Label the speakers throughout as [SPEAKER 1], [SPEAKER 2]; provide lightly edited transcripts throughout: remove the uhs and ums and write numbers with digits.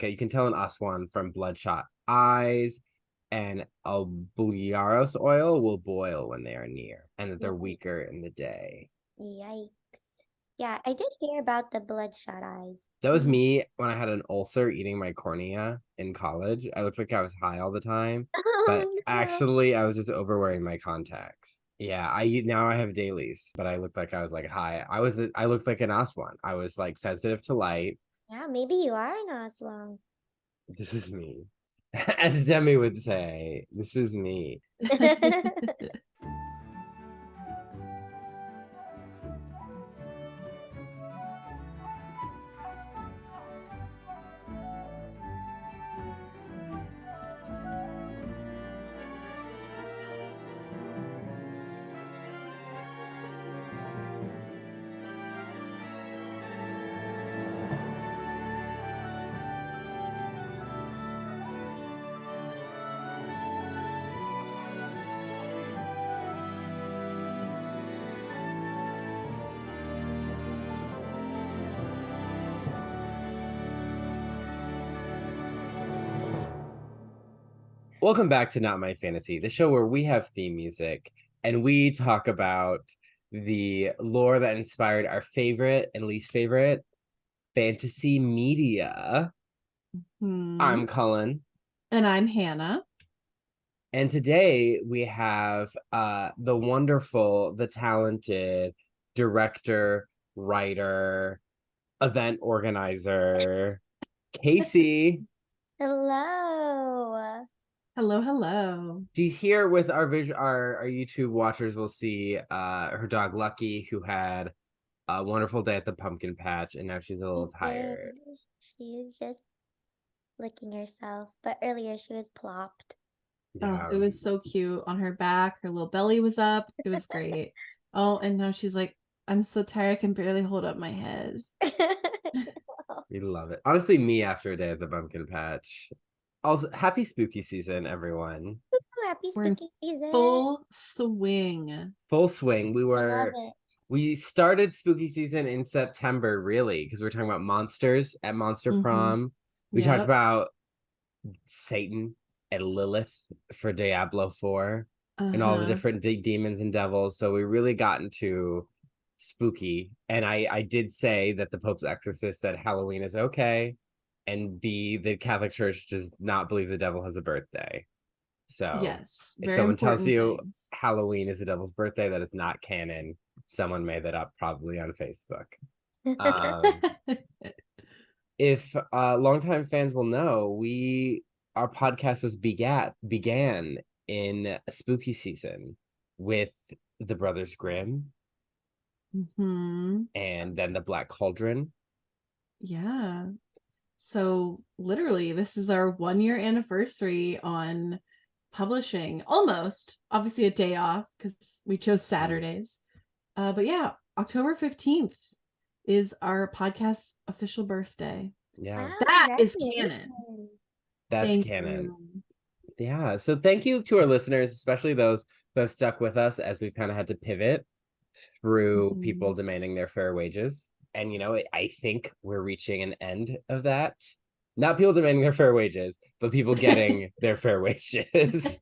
[SPEAKER 1] Okay, you can tell an aswang from bloodshot eyes, and albuyaros oil will boil when they are near, and that they're weaker in the day.
[SPEAKER 2] Yikes. Yeah, I did hear about the bloodshot eyes.
[SPEAKER 1] That was me when I had an ulcer eating my cornea in college. I looked like I was high all the time, but
[SPEAKER 2] Oh, no.
[SPEAKER 1] actually I was just overwearing my contacts. Yeah, now I have dailies, but I looked like I was like high. I looked like an aswan. I was like sensitive to light.
[SPEAKER 2] Yeah, maybe you are an aswang.
[SPEAKER 1] This is me. As Demi would say, this is me. Welcome back to Not My Fantasy, the show where we have theme music and we talk about the lore that inspired our favorite and least favorite fantasy media. I'm Cullen.
[SPEAKER 3] And I'm Hannah.
[SPEAKER 1] And today we have the wonderful, the talented director, writer, event organizer, Casey.
[SPEAKER 2] Hello.
[SPEAKER 3] Hello.
[SPEAKER 1] She's here with our YouTube watchers will see her dog Lucky, who had a wonderful day at the pumpkin patch, and now she's a little tired.
[SPEAKER 2] She's just licking herself, but earlier she was plopped.
[SPEAKER 1] Yeah.
[SPEAKER 3] Oh, it was so cute on her back. Her little belly was up. It was great. Oh, and now she's like, I'm so tired. I can barely hold up my head.
[SPEAKER 1] We love it. Honestly, me after a day at the pumpkin patch. Also, happy spooky season, everyone.
[SPEAKER 2] Happy
[SPEAKER 3] We're in
[SPEAKER 2] spooky season.
[SPEAKER 3] full swing.
[SPEAKER 1] Full swing. We started spooky season in September, really, because we're talking about monsters at Monster Prom. We talked about Satan and Lilith for Diablo 4 and all the different demons and devils. So we really got into spooky. And I did say that the Pope's exorcist said Halloween is okay, and B, the Catholic Church does not believe the devil has a birthday. So
[SPEAKER 3] yes,
[SPEAKER 1] if someone tells you Halloween is the devil's birthday, that is not canon. Someone made that up probably on Facebook. If longtime fans will know, our podcast was began in a spooky season with the Brothers Grimm, and then the Black Cauldron.
[SPEAKER 3] Yeah. So literally, this is our 1-year anniversary on publishing. Almost, obviously a day off because we chose Saturdays. But yeah, October 15th is our podcast official birthday.
[SPEAKER 1] Yeah,
[SPEAKER 3] that is canon.
[SPEAKER 1] That's canon. Yeah, so thank you to our listeners, especially those who have stuck with us as we've kind of had to pivot through people demanding their fair wages. And I think we're reaching an end of that. Not people demanding their fair wages, but people getting their fair wages.
[SPEAKER 3] These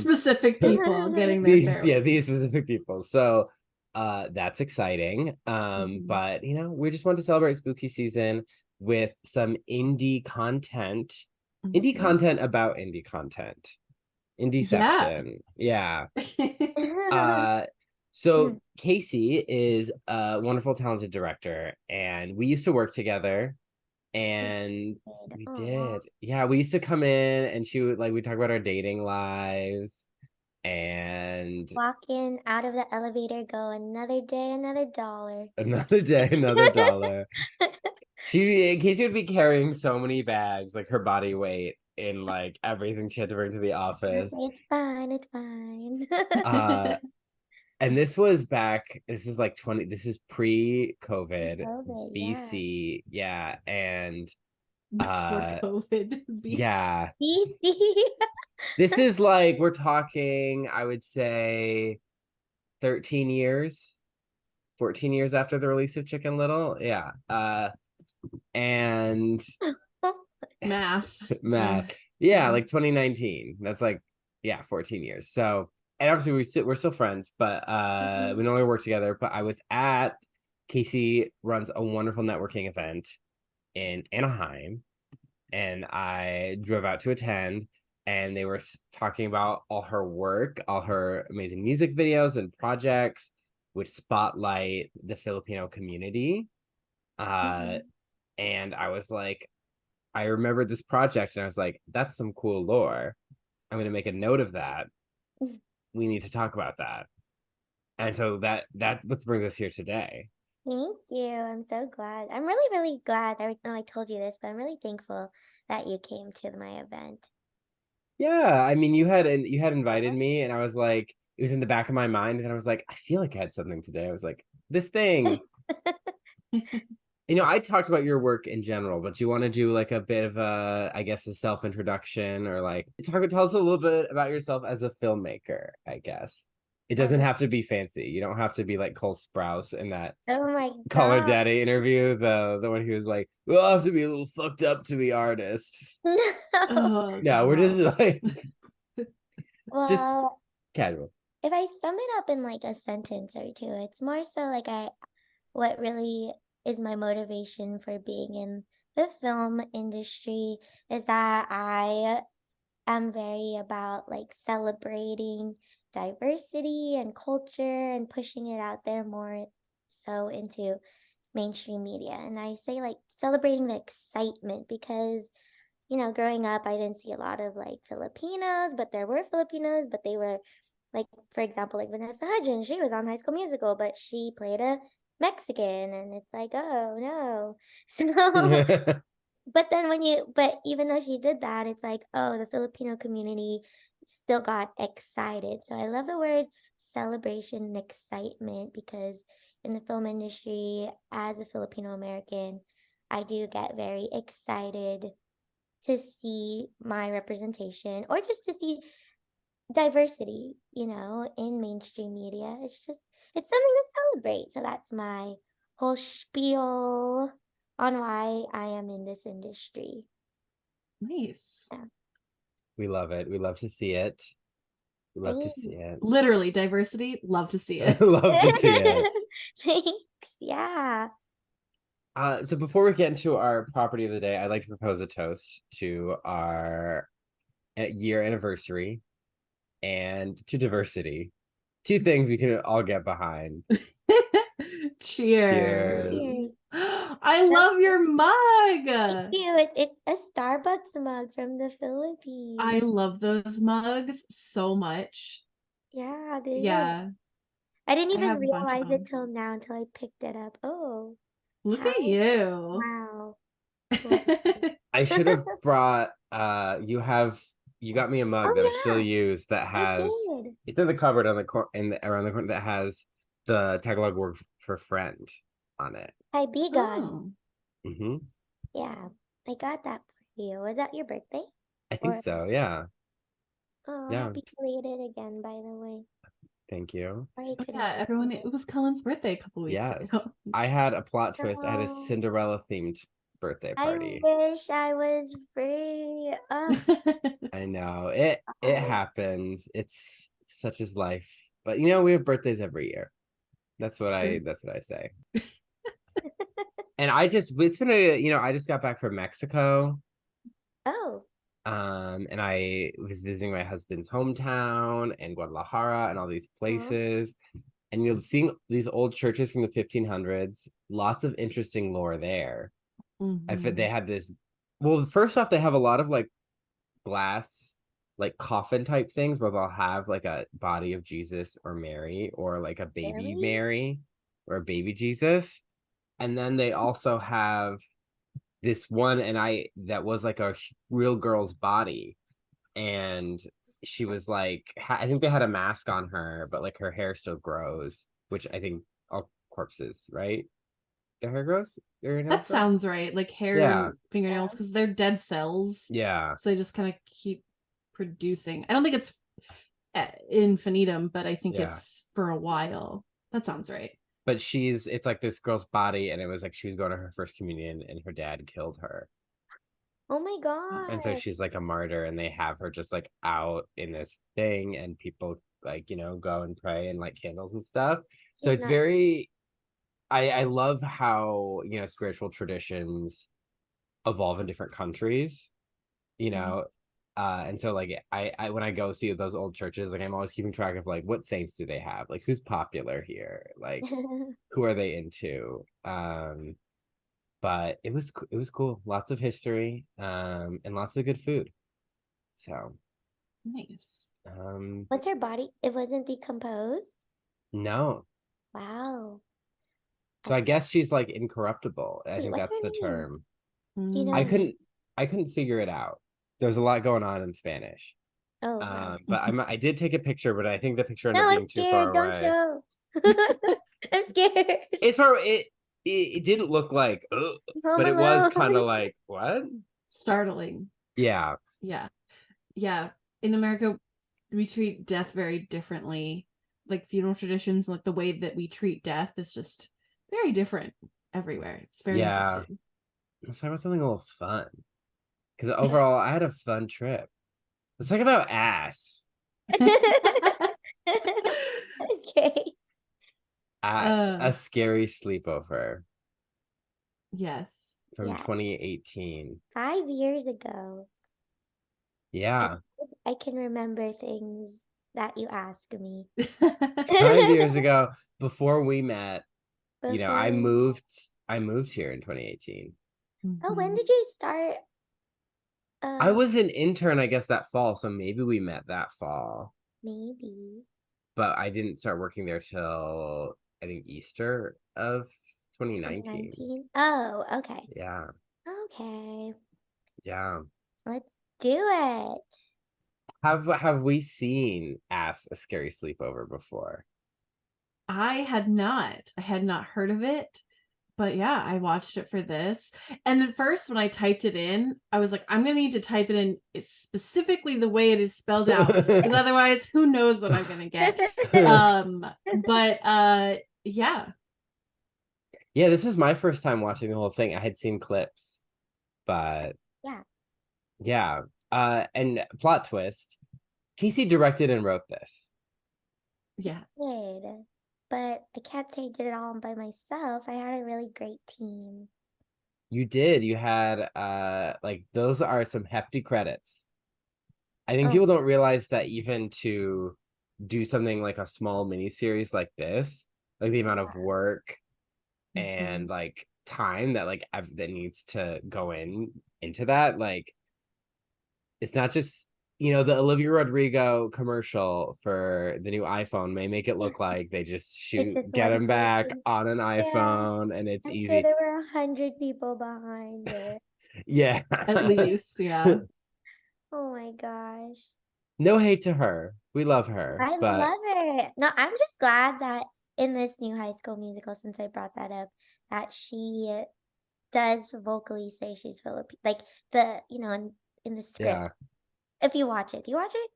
[SPEAKER 3] specific people getting their fair wages.
[SPEAKER 1] These specific people. So that's exciting. But we just want to celebrate spooky season with some indie content. Indie content about indie content. Indieception. Yeah. So Casey is a wonderful, talented director, and we used to work together. And we did. Yeah, we used to come in and she would we talk about our dating lives and
[SPEAKER 2] walk in, out of the elevator, go another day, another dollar.
[SPEAKER 1] Another day, another dollar. Casey would be carrying so many bags, like her body weight in everything she had to bring to the office.
[SPEAKER 2] It's fine.
[SPEAKER 1] And this was this was this is pre-COVID, BC. Yeah. And
[SPEAKER 3] COVID BC.
[SPEAKER 1] Yeah.
[SPEAKER 2] BC.
[SPEAKER 1] This is we're talking, I would say 13 years, 14 years after the release of Chicken Little. Yeah. And
[SPEAKER 3] Math.
[SPEAKER 1] math. Yeah, like 2019. That's like, yeah, 14 years. So, and obviously we're still friends, but we no longer work together. But I was at Casey runs a wonderful networking event in Anaheim, and I drove out to attend. And they were talking about all her work, all her amazing music videos and projects, which spotlight the Filipino community. And I was like, I remembered this project, and I was like, that's some cool lore. I'm going to make a note of that. We need to talk about that. And so that what brings us here today.
[SPEAKER 2] Thank you. I'm so glad. I'm really, really glad. I know I told you this, but I'm really thankful that you came to my event.
[SPEAKER 1] Yeah, I mean, you had invited me, and I was like, it was in the back of my mind, and I was like, I feel like I had something today. I was like, this thing. I talked about your work in general, but do you want to do like a bit of a, I guess, a self-introduction, or like tell us a little bit about yourself as a filmmaker, I guess. It doesn't have to be fancy. You don't have to be like Cole Sprouse in that
[SPEAKER 2] Oh my
[SPEAKER 1] Call Her
[SPEAKER 2] God.
[SPEAKER 1] Daddy interview, the one who was like, we'll have to be a little fucked up to be artists.
[SPEAKER 2] No.
[SPEAKER 3] Oh,
[SPEAKER 1] No, we're just like just
[SPEAKER 2] Well,
[SPEAKER 1] casual.
[SPEAKER 2] if I sum it up in like a sentence or two, it's more so like what really is my motivation for being in the film industry is that I am very about like celebrating diversity and culture and pushing it out there more so into mainstream media. And I say like celebrating the excitement because growing up, I didn't see a lot of like Filipinos, but there were Filipinos, but they were like, for example, like Vanessa Hudgens, she was on High School Musical, but she played a Mexican, and it's like, oh no. So, but even though she did that, it's like, oh, the Filipino community still got excited. So I love the word celebration and excitement because in the film industry, as a Filipino American, I do get very excited to see my representation or just to see diversity, in mainstream media. It's something to celebrate. So that's my whole spiel on why I am in this industry.
[SPEAKER 3] Nice.
[SPEAKER 2] Yeah.
[SPEAKER 1] We love it. We love to see it. We love to
[SPEAKER 2] Thanks.
[SPEAKER 1] see it.
[SPEAKER 3] Literally, diversity. Love to see it.
[SPEAKER 1] Love to see it.
[SPEAKER 2] Thanks. Yeah.
[SPEAKER 1] So before we get into our property of the day, I'd like to propose a toast to our year anniversary and to diversity. Two things we can all get behind.
[SPEAKER 3] Cheers.
[SPEAKER 1] Cheers.
[SPEAKER 3] I love your mug.
[SPEAKER 2] Thank you. It's a Starbucks mug from the Philippines.
[SPEAKER 3] I love those mugs so much.
[SPEAKER 2] Yeah, they
[SPEAKER 3] Yeah.
[SPEAKER 2] I didn't
[SPEAKER 3] I
[SPEAKER 2] even
[SPEAKER 3] have a bunch of
[SPEAKER 2] realize
[SPEAKER 3] them.
[SPEAKER 2] it till now until I picked it up. Oh,
[SPEAKER 3] Look
[SPEAKER 2] how
[SPEAKER 3] at you.
[SPEAKER 2] wow.
[SPEAKER 1] I should have brought you got me a mug that I still
[SPEAKER 2] Oh
[SPEAKER 1] use that
[SPEAKER 2] yeah,
[SPEAKER 1] has
[SPEAKER 2] I did.
[SPEAKER 1] it's in the cupboard on around the corner that has the Tagalog word for friend on it.
[SPEAKER 2] Kaibigan.
[SPEAKER 3] Oh.
[SPEAKER 1] Mm-hmm.
[SPEAKER 2] Yeah, I got that for you. Was that your birthday?
[SPEAKER 1] I think
[SPEAKER 2] Or
[SPEAKER 1] so, yeah.
[SPEAKER 2] oh,
[SPEAKER 1] Yeah.
[SPEAKER 2] happy belated again, by the way.
[SPEAKER 1] Thank you.
[SPEAKER 2] Sorry I
[SPEAKER 3] Oh,
[SPEAKER 2] couldn't
[SPEAKER 3] yeah,
[SPEAKER 2] get
[SPEAKER 3] everyone,
[SPEAKER 2] it.
[SPEAKER 3] it was Cullen's birthday a couple weeks
[SPEAKER 1] Yes.
[SPEAKER 3] ago.
[SPEAKER 1] I had a plot twist. I had a
[SPEAKER 2] No,
[SPEAKER 1] Cinderella themed birthday
[SPEAKER 2] I
[SPEAKER 1] party.
[SPEAKER 2] wish I was free.
[SPEAKER 1] I know. It happens. It's such is life. But we have birthdays every year. That's what
[SPEAKER 3] True.
[SPEAKER 1] I say. And it's been I just got back from Mexico.
[SPEAKER 2] Oh,
[SPEAKER 1] And I was visiting my husband's hometown and Guadalajara and all these places. And seeing these old churches from the 1500s, lots of interesting lore there. I think they had this. Well, first off, they have a lot of like glass, like coffin type things where they'll have like a body of Jesus or Mary or like a baby
[SPEAKER 2] really?
[SPEAKER 1] Mary or a baby Jesus. And then they also have this one, that was like a real girl's body. And she was like, I think they had a mask on her, but like her hair still grows, which I think all corpses, right? Their hair grows?
[SPEAKER 3] That sounds right. Like hair and fingernails, because they're dead cells.
[SPEAKER 1] Yeah.
[SPEAKER 3] So they just kind of keep producing. I don't think it's infinitum, but I think it's for a while. That sounds right.
[SPEAKER 1] but it's like this girl's body, and it was like she was going to her first communion, and her dad killed her.
[SPEAKER 2] Oh my
[SPEAKER 1] And so
[SPEAKER 2] God.
[SPEAKER 1] she's like a martyr, and they have her just like out in this thing, and people like, go and pray and light candles and stuff. So
[SPEAKER 2] She's
[SPEAKER 1] it's
[SPEAKER 2] not.
[SPEAKER 1] very, I love how, spiritual traditions evolve in different countries, and so like I when I go see those old churches, like I'm always keeping track of like what saints do they have, like who's popular here, like who are they into. But it was cool, lots of history, and lots of good food. So
[SPEAKER 3] Nice.
[SPEAKER 2] What's her body? It wasn't decomposed?
[SPEAKER 1] No.
[SPEAKER 2] Wow.
[SPEAKER 1] So I guess she's like incorruptible. I
[SPEAKER 2] Wait,
[SPEAKER 1] think
[SPEAKER 2] what's
[SPEAKER 1] that's
[SPEAKER 2] her
[SPEAKER 1] the
[SPEAKER 2] name?
[SPEAKER 1] term.
[SPEAKER 2] Do you know
[SPEAKER 1] I
[SPEAKER 2] her name?
[SPEAKER 1] couldn't figure it out. There's a lot going on in Spanish.
[SPEAKER 2] Oh, wow.
[SPEAKER 1] But I did take a picture, but I think the picture ended
[SPEAKER 2] No,
[SPEAKER 1] up
[SPEAKER 2] I'm
[SPEAKER 1] being too far
[SPEAKER 2] scared. Don't
[SPEAKER 1] away.
[SPEAKER 2] show. I'm scared.
[SPEAKER 1] It's far it didn't look like, ugh,
[SPEAKER 2] Home
[SPEAKER 1] but it was kind of
[SPEAKER 2] Alone.
[SPEAKER 1] like, what?
[SPEAKER 3] Startling.
[SPEAKER 1] Yeah.
[SPEAKER 3] Yeah. Yeah. In America, we treat death very differently. Like funeral traditions, like the way that we treat death is just very different everywhere. It's very interesting.
[SPEAKER 1] Let's talk about something a little fun. Because overall, I had a fun trip. Let's talk about A.S.S.
[SPEAKER 2] Okay.
[SPEAKER 1] A.S.S, A Scary Sleepover.
[SPEAKER 3] Yes.
[SPEAKER 1] From
[SPEAKER 2] Yeah.
[SPEAKER 1] 2018.
[SPEAKER 2] 5 years ago.
[SPEAKER 1] Yeah.
[SPEAKER 2] I can remember things that you asked me.
[SPEAKER 1] 5 years ago, before we met,
[SPEAKER 2] Before
[SPEAKER 1] I
[SPEAKER 2] we-
[SPEAKER 1] moved here in 2018.
[SPEAKER 2] Oh, when did you start?
[SPEAKER 1] I was an intern, I guess, that fall, so maybe we met that fall.
[SPEAKER 2] Maybe.
[SPEAKER 1] But I didn't start working there till I think Easter of 2019.
[SPEAKER 2] Oh, okay.
[SPEAKER 1] Yeah.
[SPEAKER 2] Okay.
[SPEAKER 1] Yeah.
[SPEAKER 2] Let's do it.
[SPEAKER 1] Have we seen A.S.S, A Scary Sleepover before?
[SPEAKER 3] I had not heard of it, but yeah, I watched it for this. And at first, when I typed it in, I was like, I'm gonna need to type it in specifically the way it is spelled out, because otherwise, who knows what I'm gonna get. But yeah.
[SPEAKER 1] Yeah, this was my first time watching the whole thing. I had seen clips, but yeah. And plot twist, Casey directed and wrote this.
[SPEAKER 3] Yeah.
[SPEAKER 2] Good. But I can't say I did it all by myself. I had a really great team.
[SPEAKER 1] You did. You had like those are some hefty credits. I think people don't realize that even to do something like a small mini series like this, like the amount of work and like time that like that needs to go into that, like it's not just the Olivia Rodrigo commercial for the new iPhone may make it look like they just get him back on an iPhone and it's easy.
[SPEAKER 2] Sure there were 100 people behind it.
[SPEAKER 1] Yeah.
[SPEAKER 3] At least, yeah.
[SPEAKER 2] Oh my gosh.
[SPEAKER 1] No hate to her. We love her.
[SPEAKER 2] I love her. No, I'm just glad that in this new High School Musical, since I brought that up, that she does vocally say she's Filipino. Like in the script.
[SPEAKER 1] Yeah.
[SPEAKER 2] If you watch it. Do you watch it?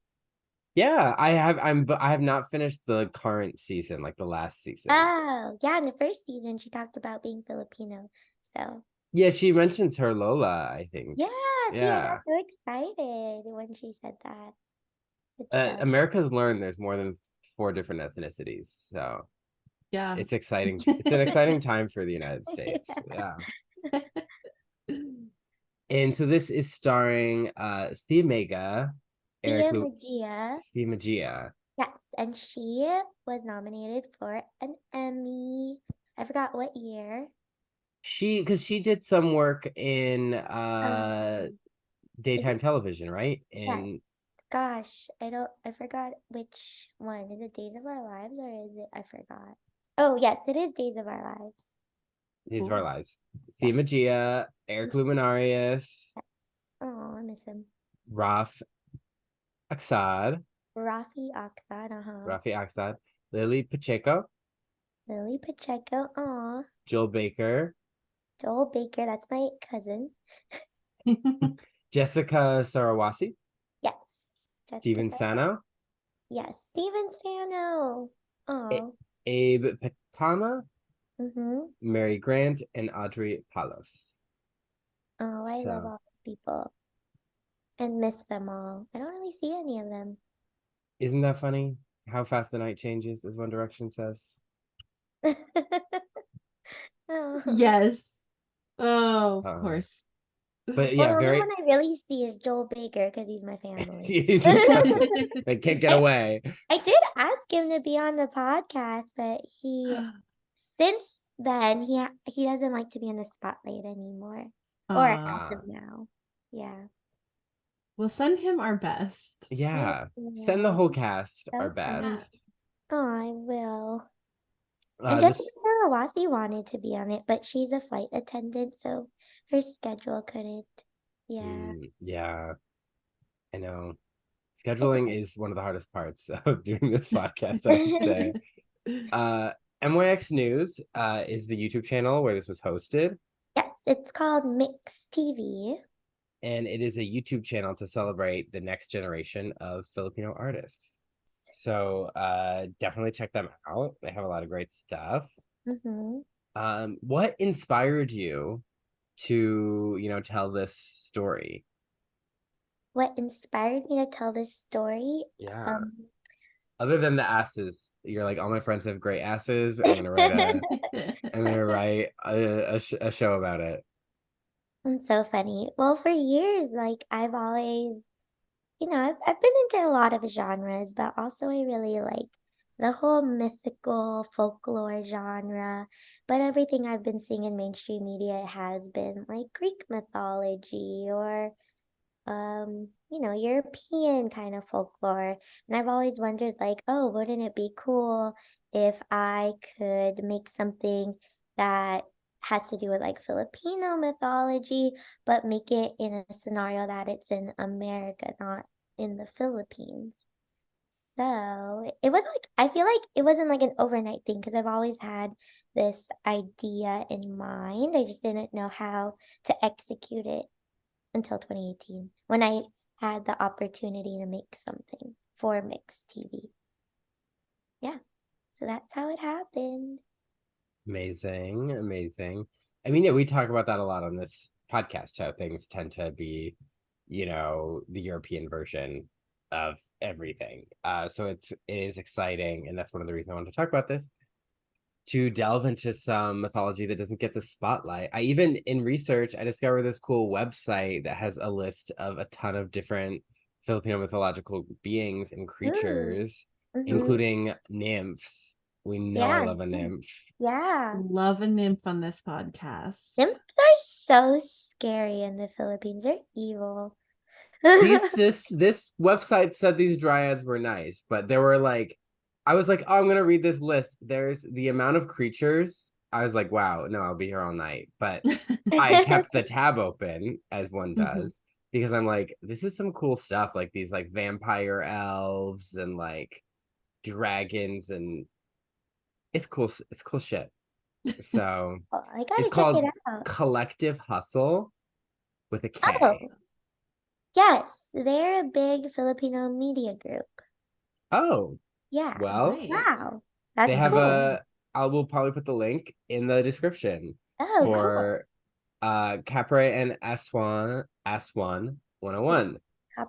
[SPEAKER 1] Yeah, I have not finished the current season, like the last season.
[SPEAKER 2] Oh, yeah, in the first season she talked about being Filipino. So
[SPEAKER 1] yeah, she mentions her Lola, I think.
[SPEAKER 2] yeah, see, I
[SPEAKER 1] Yeah.
[SPEAKER 2] got so excited when she said that.
[SPEAKER 1] America's learned there's more than 4 different ethnicities, so
[SPEAKER 3] yeah,
[SPEAKER 1] it's exciting. It's an exciting time for the United States. Yeah. And so this is starring Thea Magia.
[SPEAKER 2] Yes, and she was nominated for an Emmy. I forgot what year.
[SPEAKER 1] Because she did some work in daytime television, right?
[SPEAKER 2] Yes. Gosh, I forgot which one. Is it Days of Our Lives or is it, I forgot. Oh, yes, it is Days of Our Lives.
[SPEAKER 1] Days of Our Lives. Thea Magia, Eric Luminarius.
[SPEAKER 2] Oh, I miss him.
[SPEAKER 1] Rafi Aksad.
[SPEAKER 2] Rafi Aksad.
[SPEAKER 1] Lily Pacheco.
[SPEAKER 2] Aw.
[SPEAKER 1] Joel Baker,
[SPEAKER 2] that's my cousin.
[SPEAKER 1] Jessica Sarawasi.
[SPEAKER 2] Yes.
[SPEAKER 1] Steven Sano.
[SPEAKER 2] Yes, Steven Sano. Oh.
[SPEAKER 1] Abe Patama. Mary Grant, and Audrey Palos.
[SPEAKER 2] Oh, I love all these people and miss them all. I don't really see any of them.
[SPEAKER 1] Isn't that funny? How fast the night changes, as One Direction says.
[SPEAKER 2] Oh.
[SPEAKER 3] Yes. Oh, of course.
[SPEAKER 1] But
[SPEAKER 2] Well,
[SPEAKER 1] yeah,
[SPEAKER 2] the only one I really see is Joel Baker because he's my family.
[SPEAKER 1] He's your cousin. They can't get away.
[SPEAKER 2] I did ask him to be on the podcast, but since then he doesn't like to be in the spotlight anymore. Or as of now. Yeah.
[SPEAKER 3] We'll send him our best.
[SPEAKER 1] Yeah. Send the whole cast our
[SPEAKER 2] funny.
[SPEAKER 1] best.
[SPEAKER 2] Oh, I will. And Jessica Tarawasi wanted to be on it, but she's a flight attendant, so her schedule couldn't. Yeah.
[SPEAKER 1] Yeah. I know. Scheduling is one of the hardest parts of doing this podcast, I would say. MYX News is the YouTube channel where this was hosted.
[SPEAKER 2] Yes, it's called Mix TV.
[SPEAKER 1] And it is a YouTube channel to celebrate the next generation of Filipino artists. So definitely check them out. They have a lot of great stuff. What inspired you to, tell this story?
[SPEAKER 2] What inspired me to tell this story?
[SPEAKER 1] Yeah. Other than the asses, you're like, all my friends have great asses. I'm gonna write a show about it.
[SPEAKER 2] It's so funny. Well, for years, like I've always, I've been into a lot of genres, but also I really like the whole mythical folklore genre. But everything I've been seeing in mainstream media has been like Greek mythology or European kind of folklore. And I've always wondered, like, oh, wouldn't it be cool if I could make something that has to do with like Filipino mythology, but make it in a scenario that it's in America, not in the Philippines. So it was like, I feel like it wasn't like an overnight thing because I've always had this idea in mind. I just didn't know how to execute it until 2018 when I had the opportunity to make something for Mix TV. Yeah, so that's how it happened.
[SPEAKER 1] Amazing. I mean, yeah, we talk about that a lot on this podcast, how things tend to be, the European version of everything. So it is exciting, and that's one of the reasons I wanted to talk about this, to delve into some mythology that doesn't get the spotlight. In research, I discovered this cool website that has a list of a ton of different Filipino mythological beings and creatures, including nymphs. We know I love a nymph.
[SPEAKER 2] Yeah.
[SPEAKER 3] Love a nymph on this podcast.
[SPEAKER 2] Nymphs are so scary in the Philippines. They're evil.
[SPEAKER 1] This website said these dryads were nice, but there were like, I was like, oh, I'm gonna read this list. There's the amount of creatures. I was like, wow, no, I'll be here all night. But I kept the tab open, as one does, because I'm like, this is some cool stuff, like these like vampire elves and like dragons, and it's cool shit. So
[SPEAKER 2] I gotta
[SPEAKER 1] it's
[SPEAKER 2] check
[SPEAKER 1] called
[SPEAKER 2] it out.
[SPEAKER 1] Collective Hustle with a K.
[SPEAKER 2] Oh, yes, they're a big Filipino media group.
[SPEAKER 1] Oh,
[SPEAKER 2] yeah.
[SPEAKER 1] Well,
[SPEAKER 2] wow, that's
[SPEAKER 1] they have
[SPEAKER 2] cool.
[SPEAKER 1] I will probably put the link in the description
[SPEAKER 2] for
[SPEAKER 1] Capre and Aswan 101,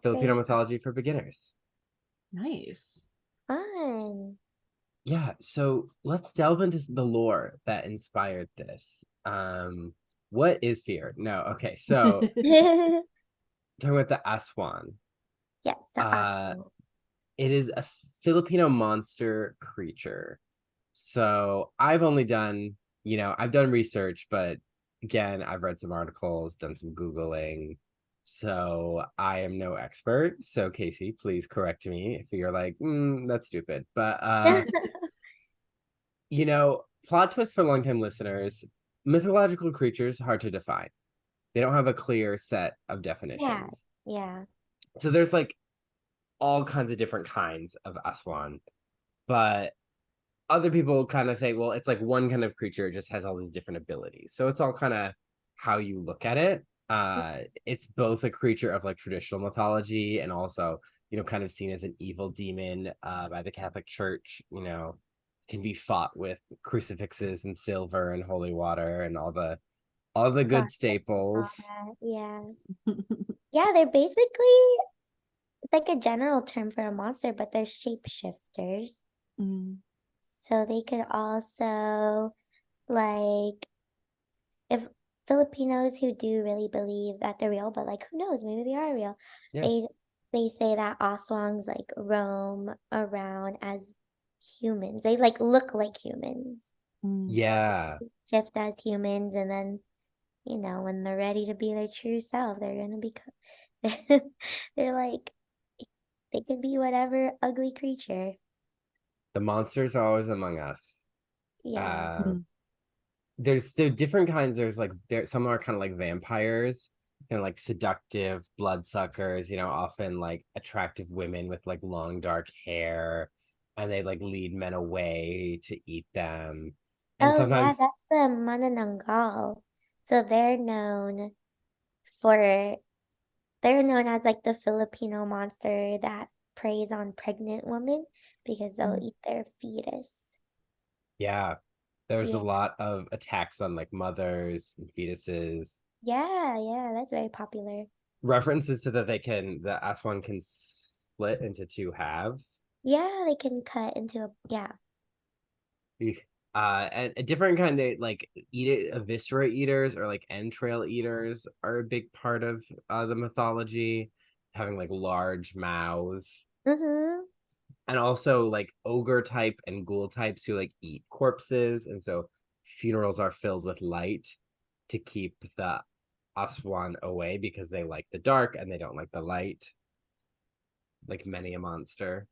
[SPEAKER 1] Filipino mythology for beginners.
[SPEAKER 3] Nice.
[SPEAKER 2] Fun.
[SPEAKER 1] Yeah, so let's delve into the lore that inspired this. What is fear? No, okay, so talking about the Aswan.
[SPEAKER 2] Yes, the Aswan.
[SPEAKER 1] It is a Filipino monster creature. So I've only done, I've done research, but again, I've read some articles, done some Googling. So I am no expert. So Casey, please correct me if you're like, that's stupid. But, plot twist for longtime listeners, mythological creatures, hard to define. They don't have a clear set of definitions.
[SPEAKER 2] Yeah.
[SPEAKER 1] So there's like all kinds of different kinds of Aswan, but other people kind of say, well, it's like one kind of creature, it just has all these different abilities. So it's all kind of how you look at it. It's both a creature of like traditional mythology and also, kind of seen as an evil demon by the Catholic Church, can be fought with crucifixes and silver and holy water and all the good staples.
[SPEAKER 2] Yeah. Yeah, they're basically like a general term for a monster, but they're shapeshifters. So they could also, like, if Filipinos who do really believe that they're real, but like who knows, maybe they are real.
[SPEAKER 1] Yeah.
[SPEAKER 2] They say that aswangs like roam around as humans. They like look like humans.
[SPEAKER 1] Yeah.
[SPEAKER 2] Shift as humans, and then when they're ready to be their true self, they're gonna become they're like they could be whatever ugly creature.
[SPEAKER 1] The monsters are always among us.
[SPEAKER 2] Yeah.
[SPEAKER 1] There's different kinds. There's like some are kind of like vampires, like seductive bloodsuckers, often like attractive women with like long dark hair, and they like lead men away to eat them. And
[SPEAKER 2] Oh yeah,
[SPEAKER 1] sometimes
[SPEAKER 2] that's the manananggal. So for they're known as like the Filipino monster that preys on pregnant women because they'll eat their fetus.
[SPEAKER 1] yeah, there's a
[SPEAKER 2] Yeah.
[SPEAKER 1] lot of attacks on like mothers and fetuses.
[SPEAKER 2] Yeah, that's very popular.
[SPEAKER 1] References to that the aswang can split into two halves.
[SPEAKER 2] Yeah, they can cut into yeah.
[SPEAKER 1] And a different kind of like viscera eaters or like entrail eaters are a big part of the mythology, having like large mouths. And also like ogre type and ghoul types who like eat corpses, and so funerals are filled with light to keep the aswan away because they like the dark and they don't like the light, like many a monster.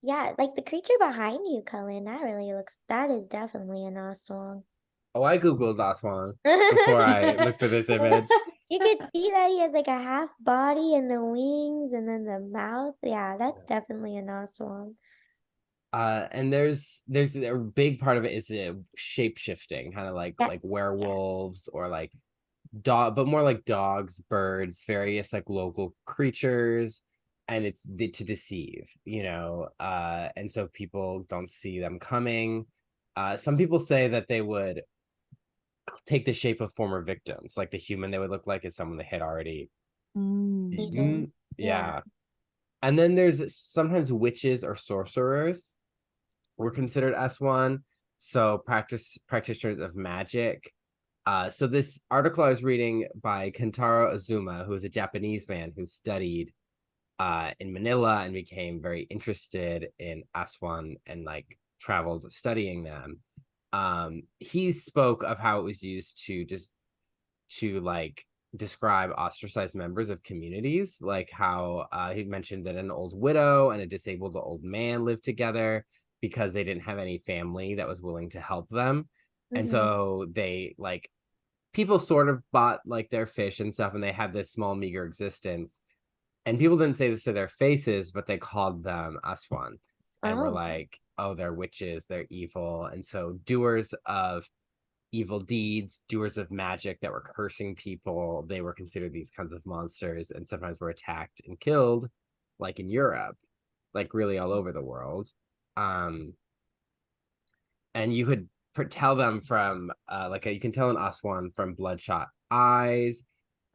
[SPEAKER 2] Yeah, like the creature behind you, Cullen, that is definitely an aswang.
[SPEAKER 1] Oh, I googled aswan before I looked for this image.
[SPEAKER 2] You could see that he has like a half body and the wings and then the mouth. Yeah, that's definitely an aswang.
[SPEAKER 1] And there's a big part of it is shape shifting, kind of like
[SPEAKER 2] Yes.
[SPEAKER 1] werewolves or like dog, but more like dogs, birds, various like local creatures, and it's to deceive, and so people don't see them coming. Some people say that they would take the shape of former victims, like the human they would look like is someone they had already eaten. Yeah. And then there's sometimes witches or sorcerers were considered S1, so practitioners of magic. So this article I was reading by Kentaro Azuma, who is a Japanese man who studied in Manila and became very interested in Aswan and like traveled studying them. He spoke of how it was used to like describe ostracized members of communities, like how he mentioned that an old widow and a disabled old man lived together because they didn't have any family that was willing to help them. And so they like people sort of bought like their fish and stuff, and they had this small meager existence. And people didn't say this to their faces, but they called them aswan and were like, oh, they're witches, they're evil. And so doers of evil deeds, doers of magic that were cursing people, they were considered these kinds of monsters, and sometimes were attacked and killed, like in Europe, like really all over the world. And you could tell them from you can tell an aswan from bloodshot eyes,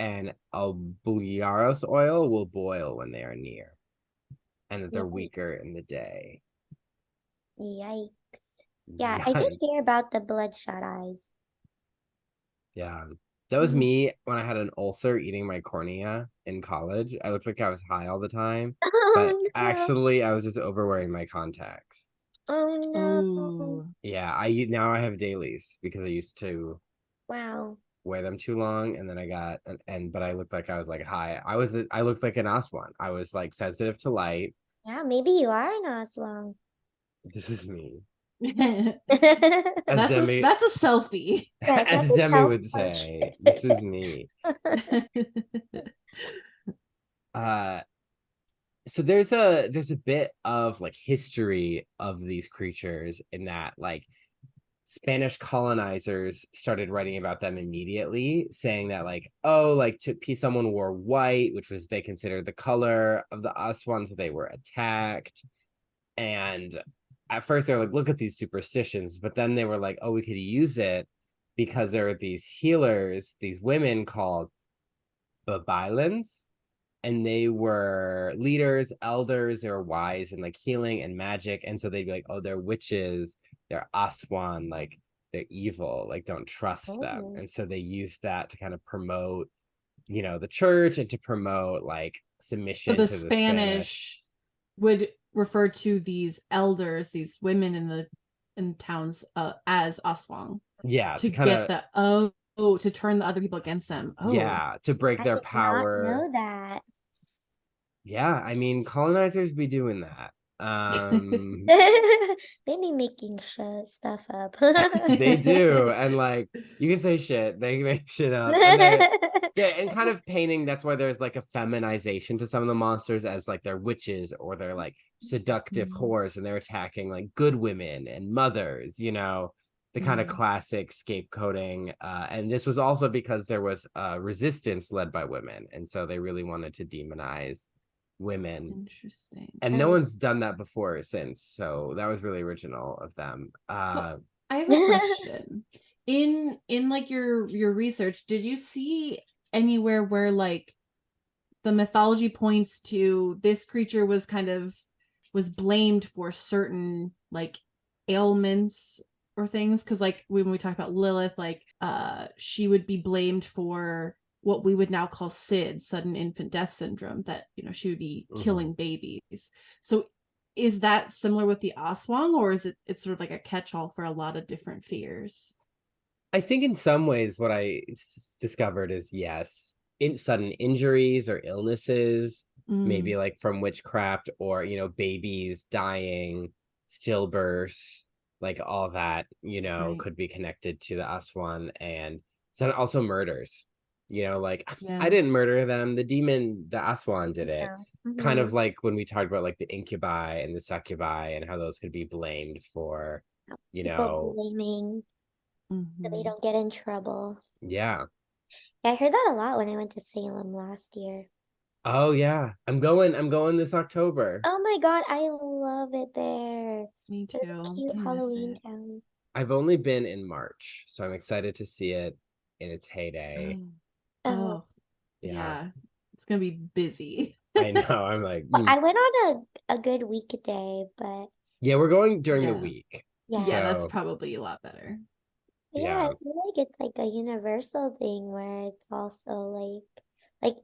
[SPEAKER 1] and albularos oil will boil when they are near, and that they're weaker in the day.
[SPEAKER 2] Yikes. Yeah, I did hear about the bloodshot eyes.
[SPEAKER 1] Yeah. That was me when I had an ulcer eating my cornea in college. I looked like I was high all the time, but actually I was just overwearing my contacts.
[SPEAKER 2] Oh no.
[SPEAKER 1] Yeah, now I have dailies because I used to wear them too long, and then I got but I looked like I was like high. I looked like an aswan. I was like sensitive to light.
[SPEAKER 2] Yeah, maybe you are an aswang.
[SPEAKER 1] This is me.
[SPEAKER 3] That's a selfie.
[SPEAKER 1] As Demi would say, this is me. So there's a bit of like history of these creatures in that like Spanish colonizers started writing about them immediately, saying that like, oh, like someone wore white, which was they considered the color of the Aswan, so they were attacked. And at first they're like, look at these superstitions, but then they were like, oh, we could use it because there are these healers, these women called Babilans, and they were leaders, elders, they were wise in like healing and magic. And so they'd be like, oh, they're witches, they're aswan, like they're evil, like don't trust them.
[SPEAKER 2] Oh.
[SPEAKER 1] And so they used that to kind of promote, the church and to promote like
[SPEAKER 3] So
[SPEAKER 1] submission
[SPEAKER 3] the
[SPEAKER 1] to the Spanish.
[SPEAKER 3] would refer to these elders, these women in towns as aswang.
[SPEAKER 1] Yeah,
[SPEAKER 3] To
[SPEAKER 1] kind
[SPEAKER 3] get
[SPEAKER 1] of
[SPEAKER 3] to turn the other people against them. Oh.
[SPEAKER 1] yeah, to break
[SPEAKER 2] I
[SPEAKER 1] their
[SPEAKER 2] did not
[SPEAKER 1] power.
[SPEAKER 2] know that.
[SPEAKER 1] Yeah, I mean, colonizers be doing that.
[SPEAKER 2] They be making stuff up.
[SPEAKER 1] They do, and like you can say shit, they make shit up, and and kind of painting. That's why there's like a feminization to some of the monsters as like they're witches or they're like seductive whores, and they're attacking like good women and mothers. The kind of classic scapegoating. And this was also because there was resistance led by women, and so they really wanted to demonize women.
[SPEAKER 3] Interesting.
[SPEAKER 1] And no one's done that before since, so that was really original of them.
[SPEAKER 3] So I have a question. In like your research, did you see anywhere where like the mythology points to this creature was blamed for certain like ailments or things? Because like when we talk about Lilith, like she would be blamed for what we would now call SID, sudden infant death syndrome, that she would be killing babies. So is that similar with the Aswang, or is it's sort of like a catch-all for a lot of different fears?
[SPEAKER 1] I think in some ways what I discovered is yes, sudden injuries or illnesses, maybe like from witchcraft, or babies dying, stillbirths, like all that
[SPEAKER 3] Right.
[SPEAKER 1] could be connected to the Aswan. And so also murders, like
[SPEAKER 3] Yeah.
[SPEAKER 1] I didn't murder them, the demon, the Aswan did it. Kind of like when we talked about like the incubi and the succubi and how those could be blamed for
[SPEAKER 2] people blaming so they don't get in trouble.
[SPEAKER 1] Yeah,
[SPEAKER 2] I heard that a lot when I went to Salem last year.
[SPEAKER 1] oh yeah, I'm going this October.
[SPEAKER 2] Oh my God, I love it there.
[SPEAKER 3] Me
[SPEAKER 2] It's a
[SPEAKER 3] too.
[SPEAKER 2] cute Halloween town.
[SPEAKER 1] I've only been in March, so I'm excited to see it in its heyday.
[SPEAKER 3] Oh,
[SPEAKER 1] Yeah.
[SPEAKER 3] It's gonna be busy.
[SPEAKER 1] I know. I'm like,
[SPEAKER 2] I went on a good weekday, but
[SPEAKER 1] yeah, we're going during the week.
[SPEAKER 3] Yeah, that's probably a lot better.
[SPEAKER 2] Yeah, I feel like it's like a universal thing where it's also like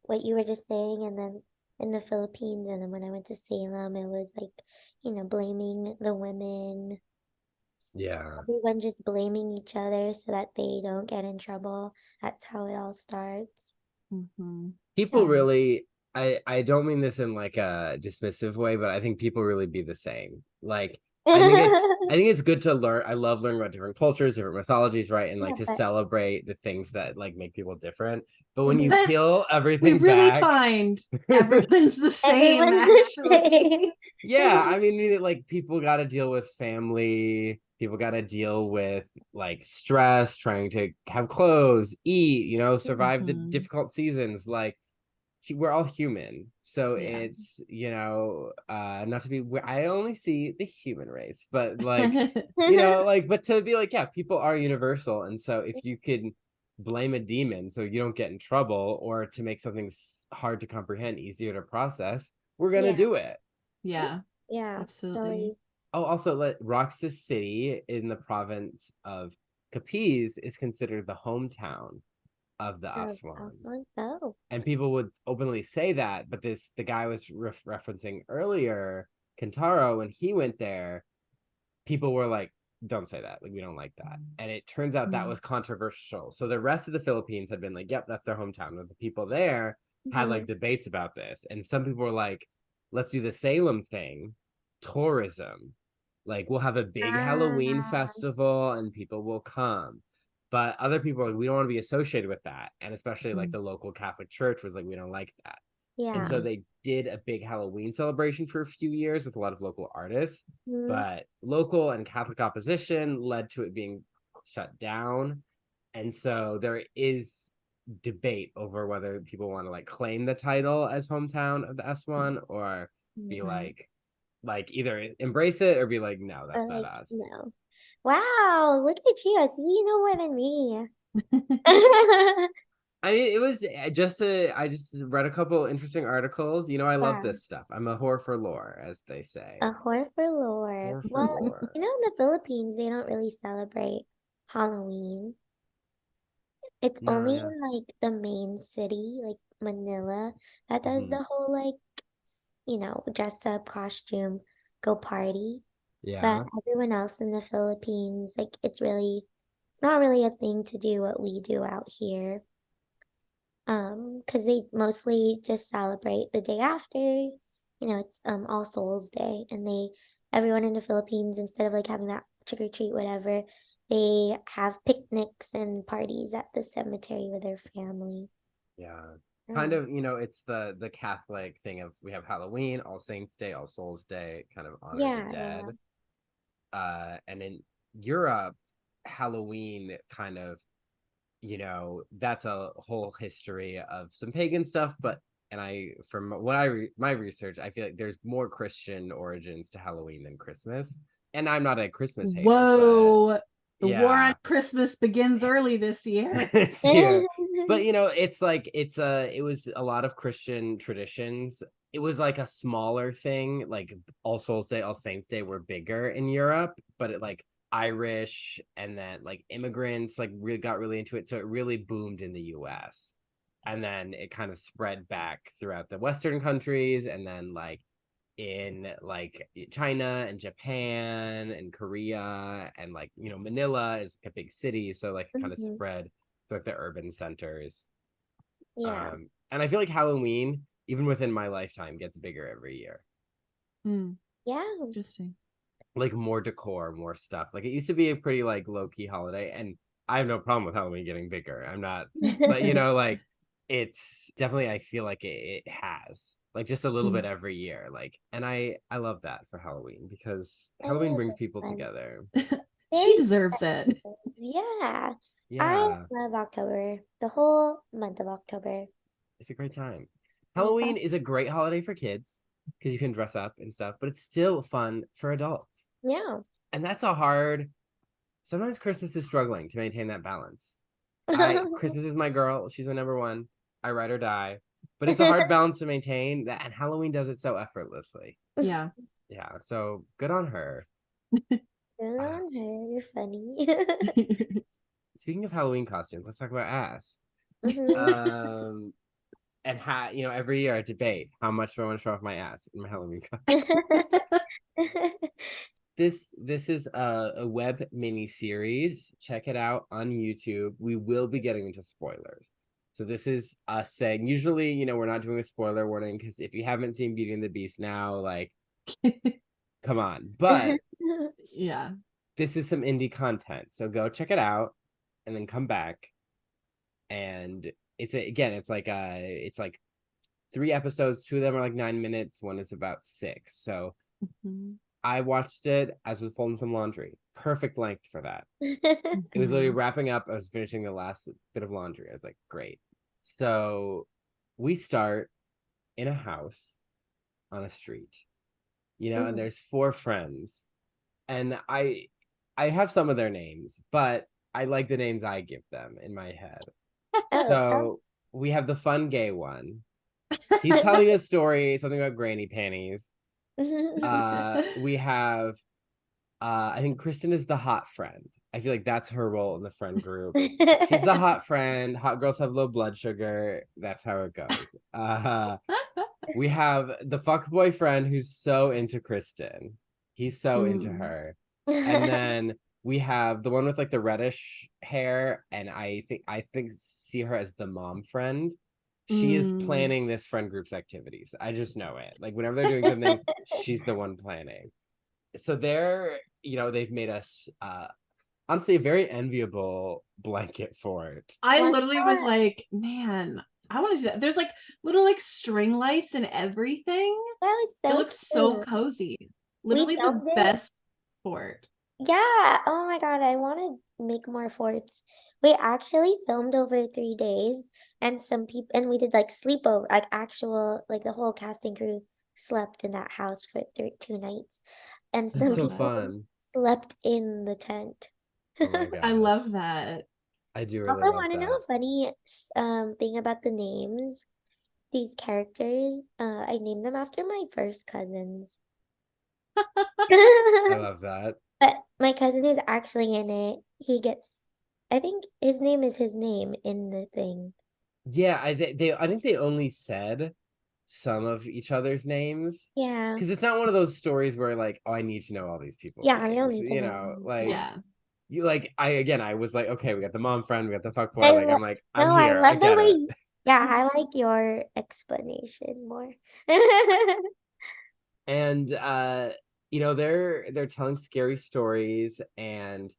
[SPEAKER 2] what you were just saying, and then in the Philippines, and then when I went to Salem, it was like blaming the women.
[SPEAKER 1] Yeah.
[SPEAKER 2] Everyone just blaming each other so that they don't get in trouble. That's how it all starts.
[SPEAKER 1] People really, I don't mean this in like a dismissive way, but I think people really be the same. Like, I think it's good to learn. I love learning about different cultures, different mythologies, right? And like to celebrate the things that like make people different. But when you peel everything
[SPEAKER 3] we really
[SPEAKER 1] back,
[SPEAKER 3] find everyone's the same. Actually,
[SPEAKER 1] yeah. I mean, like people got to deal with family. People got to deal with like stress, trying to have clothes, eat, survive the difficult seasons. Like we're all human, so it's not to be, I only see the human race, but like like, but to be like, yeah, people are universal. And so if you can blame a demon so you don't get in trouble, or to make something hard to comprehend easier to process, we're gonna do it.
[SPEAKER 3] Yeah,
[SPEAKER 2] absolutely.
[SPEAKER 1] Oh, also, Roxas City in the province of Capiz is considered the hometown of the Aswang. And people would openly say that, but the guy was referencing earlier, Kentaro, when he went there, people were like, don't say that, like we don't like that. And it turns out that was controversial. So the rest of the Philippines had been like, yep, that's their hometown. But the people there had like debates about this. And some people were like, let's do the Salem thing, tourism. Like we'll have a big Halloween festival and people will come. But other people are like, we don't want to be associated with that. And especially like the local Catholic Church was like, we don't like that. And so they did a big Halloween celebration for a few years with a lot of local artists. But local and Catholic opposition led to it being shut down. And so there is debate over whether people want to like claim the title as hometown of the S1, or be like, like either embrace it or be like, no,
[SPEAKER 2] Or
[SPEAKER 1] that's not
[SPEAKER 2] like,
[SPEAKER 1] us.
[SPEAKER 2] no. Wow, look at you. I see you know more than me.
[SPEAKER 1] I mean, it was I just read a couple interesting articles. You know, I love
[SPEAKER 2] Wow.
[SPEAKER 1] this stuff. I'm a whore for lore, as they say.
[SPEAKER 2] A whore for lore.
[SPEAKER 1] Whore for
[SPEAKER 2] Well,
[SPEAKER 1] lore.
[SPEAKER 2] you know, in the Philippines, they don't really celebrate Halloween. It's
[SPEAKER 1] No,
[SPEAKER 2] only
[SPEAKER 1] yeah.
[SPEAKER 2] in like the main city, like Manila, that does
[SPEAKER 1] Mhm.
[SPEAKER 2] the whole like, dress up, costume, go party. But
[SPEAKER 1] Yeah.
[SPEAKER 2] everyone else in the Philippines, like it's not really a thing to do what we do out here. Because they mostly just celebrate the day after, it's All Souls Day, and everyone in the Philippines, instead of like having that trick or treat, whatever, they have picnics and parties at the cemetery with their family.
[SPEAKER 1] Yeah. Kind
[SPEAKER 2] Oh,
[SPEAKER 1] of, it's the Catholic thing of we have Halloween, All Saints Day, All Souls Day, kind of honor the
[SPEAKER 2] yeah,
[SPEAKER 1] dead.
[SPEAKER 2] yeah.
[SPEAKER 1] And in Europe, Halloween kind of, that's a whole history of some pagan stuff, but from what my research, I feel like there's more Christian origins to Halloween than Christmas. And I'm not a Christmas hater, but
[SPEAKER 3] Whoa. The war on
[SPEAKER 1] yeah.
[SPEAKER 3] Christmas begins early this year.
[SPEAKER 1] This year. But it's like it was a lot of Christian traditions. It was like a smaller thing, like All Souls Day, All Saints Day were bigger in Europe, but it like Irish and then like immigrants like really got really into it. So it really boomed in the US. And then it kind of spread back throughout the Western countries, and then like in like China and Japan and Korea, and like Manila is like a big city, so like it kind of
[SPEAKER 2] Mhm.
[SPEAKER 1] spread through like the urban centers.
[SPEAKER 2] Yeah.
[SPEAKER 1] And I feel like Halloween, even within my lifetime, gets bigger every year.
[SPEAKER 2] Yeah.
[SPEAKER 3] Interesting.
[SPEAKER 1] Like more decor, more stuff. Like it used to be a pretty like low key holiday, and I have no problem with Halloween getting bigger. I'm not, but like it's definitely, I feel like it has like just a little bit every year. Like, and I love that for Halloween because
[SPEAKER 2] It
[SPEAKER 1] Halloween
[SPEAKER 2] is
[SPEAKER 1] brings people
[SPEAKER 2] fun.
[SPEAKER 1] together.
[SPEAKER 3] She
[SPEAKER 2] Very
[SPEAKER 3] deserves it.
[SPEAKER 2] festive. Yeah. I
[SPEAKER 1] Yeah,
[SPEAKER 2] love October, the whole month of October.
[SPEAKER 1] it's a great time.
[SPEAKER 2] It's
[SPEAKER 1] Halloween is a great holiday for kids because you can dress up and stuff, but it's still fun for adults.
[SPEAKER 2] Yeah.
[SPEAKER 1] And that's a hard, sometimes Christmas is struggling to maintain that balance. Christmas is my girl. She's my number one. I ride or die. But it's a hard balance to maintain that, and Halloween does it so effortlessly.
[SPEAKER 3] Yeah.
[SPEAKER 1] Yeah, so good on her.
[SPEAKER 2] Good on her. You're funny.
[SPEAKER 1] Speaking of Halloween costumes, let's talk about ass.
[SPEAKER 2] Mhm.
[SPEAKER 1] And every year I debate how much do I want to show off my ass in my Halloween costume. This is a web mini series. Check it out on YouTube. We will be getting into spoilers. So this is us saying, usually, we're not doing a spoiler warning because if you haven't seen Beauty and the Beast now, like, come on. But
[SPEAKER 3] Yeah.
[SPEAKER 1] this is some indie content. So go check it out and then come back. And it's like 3 episodes. 2 of them are like 9 minutes. One is about 6. So I watched it as I was folding some laundry. Perfect length for that. It was literally wrapping up. I was finishing the last bit of laundry. I was like, great. So we start in a house on a street, and there's 4 friends. And I have some of their names, but I like the names I give them in my head.
[SPEAKER 2] Oh,
[SPEAKER 1] So we have the fun gay one. He's telling a story, something about granny panties. We have I think Kristen is the hot friend. I feel like that's her role in the friend group. She's the hot friend. Hot girls have low blood sugar. That's how it goes. We have the fuck boyfriend who's so into Kristen. He's so into her. And then we have the one with like the reddish hair, and I think see her as the mom friend. She is planning this friend group's activities. I just know it. Like whenever they're doing something, she's the one planning. So they've made us honestly a very enviable blanket for it.
[SPEAKER 3] I
[SPEAKER 2] Why
[SPEAKER 3] literally was
[SPEAKER 2] not?
[SPEAKER 3] like, man, I want to do that. There's like little like string lights and everything.
[SPEAKER 2] That was
[SPEAKER 3] It
[SPEAKER 2] so
[SPEAKER 3] looks so
[SPEAKER 2] cute.
[SPEAKER 3] cozy.
[SPEAKER 2] We
[SPEAKER 3] Literally the
[SPEAKER 2] filmed it.
[SPEAKER 3] best sport.
[SPEAKER 2] Yeah. Oh my God. I want to make more forts. We actually filmed over 3 days, and some people, and we did like sleepover, like actual, like the whole casting crew slept in that house for 2 nights, and
[SPEAKER 1] That's
[SPEAKER 2] some
[SPEAKER 1] so
[SPEAKER 2] people
[SPEAKER 1] fun.
[SPEAKER 2] slept in the tent.
[SPEAKER 1] Oh my gosh.
[SPEAKER 3] I love that.
[SPEAKER 1] I do really
[SPEAKER 2] Also,
[SPEAKER 1] love
[SPEAKER 2] want to know
[SPEAKER 1] that.
[SPEAKER 2] a funny thing about the names? These characters, I named them after my first cousins.
[SPEAKER 1] I love that.
[SPEAKER 2] But my cousin who's actually in it, I think his name is his name in the thing.
[SPEAKER 1] Yeah, I think they only said some of each other's names
[SPEAKER 2] Yeah.
[SPEAKER 1] because it's not one of those stories where like, oh, I need to know all these people's
[SPEAKER 2] Yeah, I don't
[SPEAKER 1] names.
[SPEAKER 2] need to
[SPEAKER 1] You
[SPEAKER 2] know.
[SPEAKER 1] know, like
[SPEAKER 3] Yeah.
[SPEAKER 1] you like I was like, okay, we got the mom friend, we got the fuck boy.
[SPEAKER 2] I
[SPEAKER 1] Like
[SPEAKER 2] lo-
[SPEAKER 1] I'm like,
[SPEAKER 2] no,
[SPEAKER 1] I'm
[SPEAKER 2] I
[SPEAKER 1] here, I
[SPEAKER 2] love the
[SPEAKER 1] get it.
[SPEAKER 2] way. Yeah, I like your explanation more.
[SPEAKER 1] And they're telling scary stories and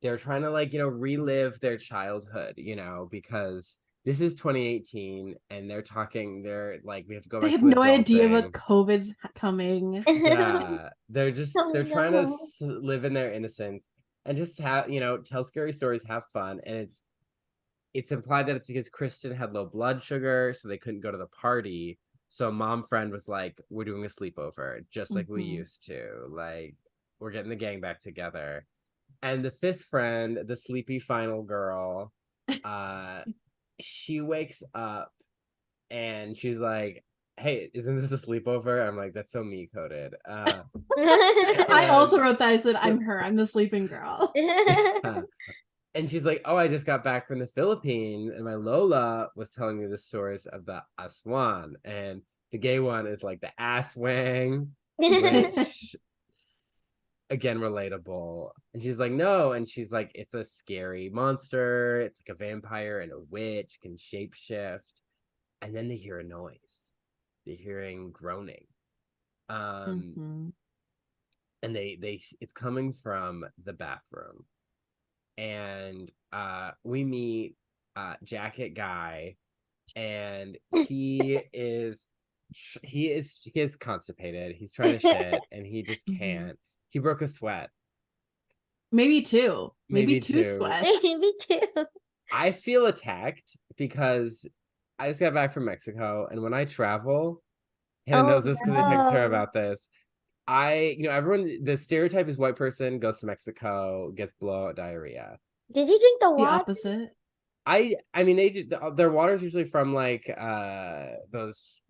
[SPEAKER 1] they're trying to like, relive their childhood, because this is 2018 and they're like, we have to go
[SPEAKER 3] They
[SPEAKER 1] back
[SPEAKER 3] have
[SPEAKER 1] to
[SPEAKER 3] no idea what
[SPEAKER 1] adulting.
[SPEAKER 3] COVID's coming.
[SPEAKER 1] Yeah, they're
[SPEAKER 2] Oh
[SPEAKER 1] trying to
[SPEAKER 2] no.
[SPEAKER 1] live in their innocence and just have, tell scary stories, have fun. And it's implied that it's because Kristen had low blood sugar, so they couldn't go to the party. So mom friend was like, we're doing a sleepover, just like we used to. Like, we're getting the gang back together. And the fifth friend, the sleepy final girl, she wakes up and she's like, hey, isn't this a sleepover? I'm like, that's so me coded.
[SPEAKER 3] I also
[SPEAKER 1] And
[SPEAKER 3] wrote that. I said, I'm her. I'm the sleeping girl.
[SPEAKER 1] and she's like, oh, I just got back from the Philippines, and my Lola was telling me the stories of the aswang, and the gay one is like the aswang, which again relatable. And she's like, no, and she's like, it's a scary monster. It's like a vampire and a witch, can shapeshift. And then they hear a noise. They're hearing groaning. And it's coming from the bathroom. And we meet Jacket Guy, and he is constipated. He's trying to shit and he just can't. He broke a sweat.
[SPEAKER 3] Maybe two. Maybe
[SPEAKER 1] Maybe
[SPEAKER 3] two
[SPEAKER 1] two.
[SPEAKER 3] sweats.
[SPEAKER 2] Me too.
[SPEAKER 1] I feel attacked because I just got back from Mexico, and when I travel, Hannah
[SPEAKER 2] Oh
[SPEAKER 1] knows this because I texted her
[SPEAKER 2] no.
[SPEAKER 1] about this. Everyone, the stereotype is white person goes to Mexico, gets blowout diarrhea.
[SPEAKER 2] Did you drink the
[SPEAKER 3] The
[SPEAKER 2] water?
[SPEAKER 3] opposite.
[SPEAKER 1] I mean, their water is usually from like those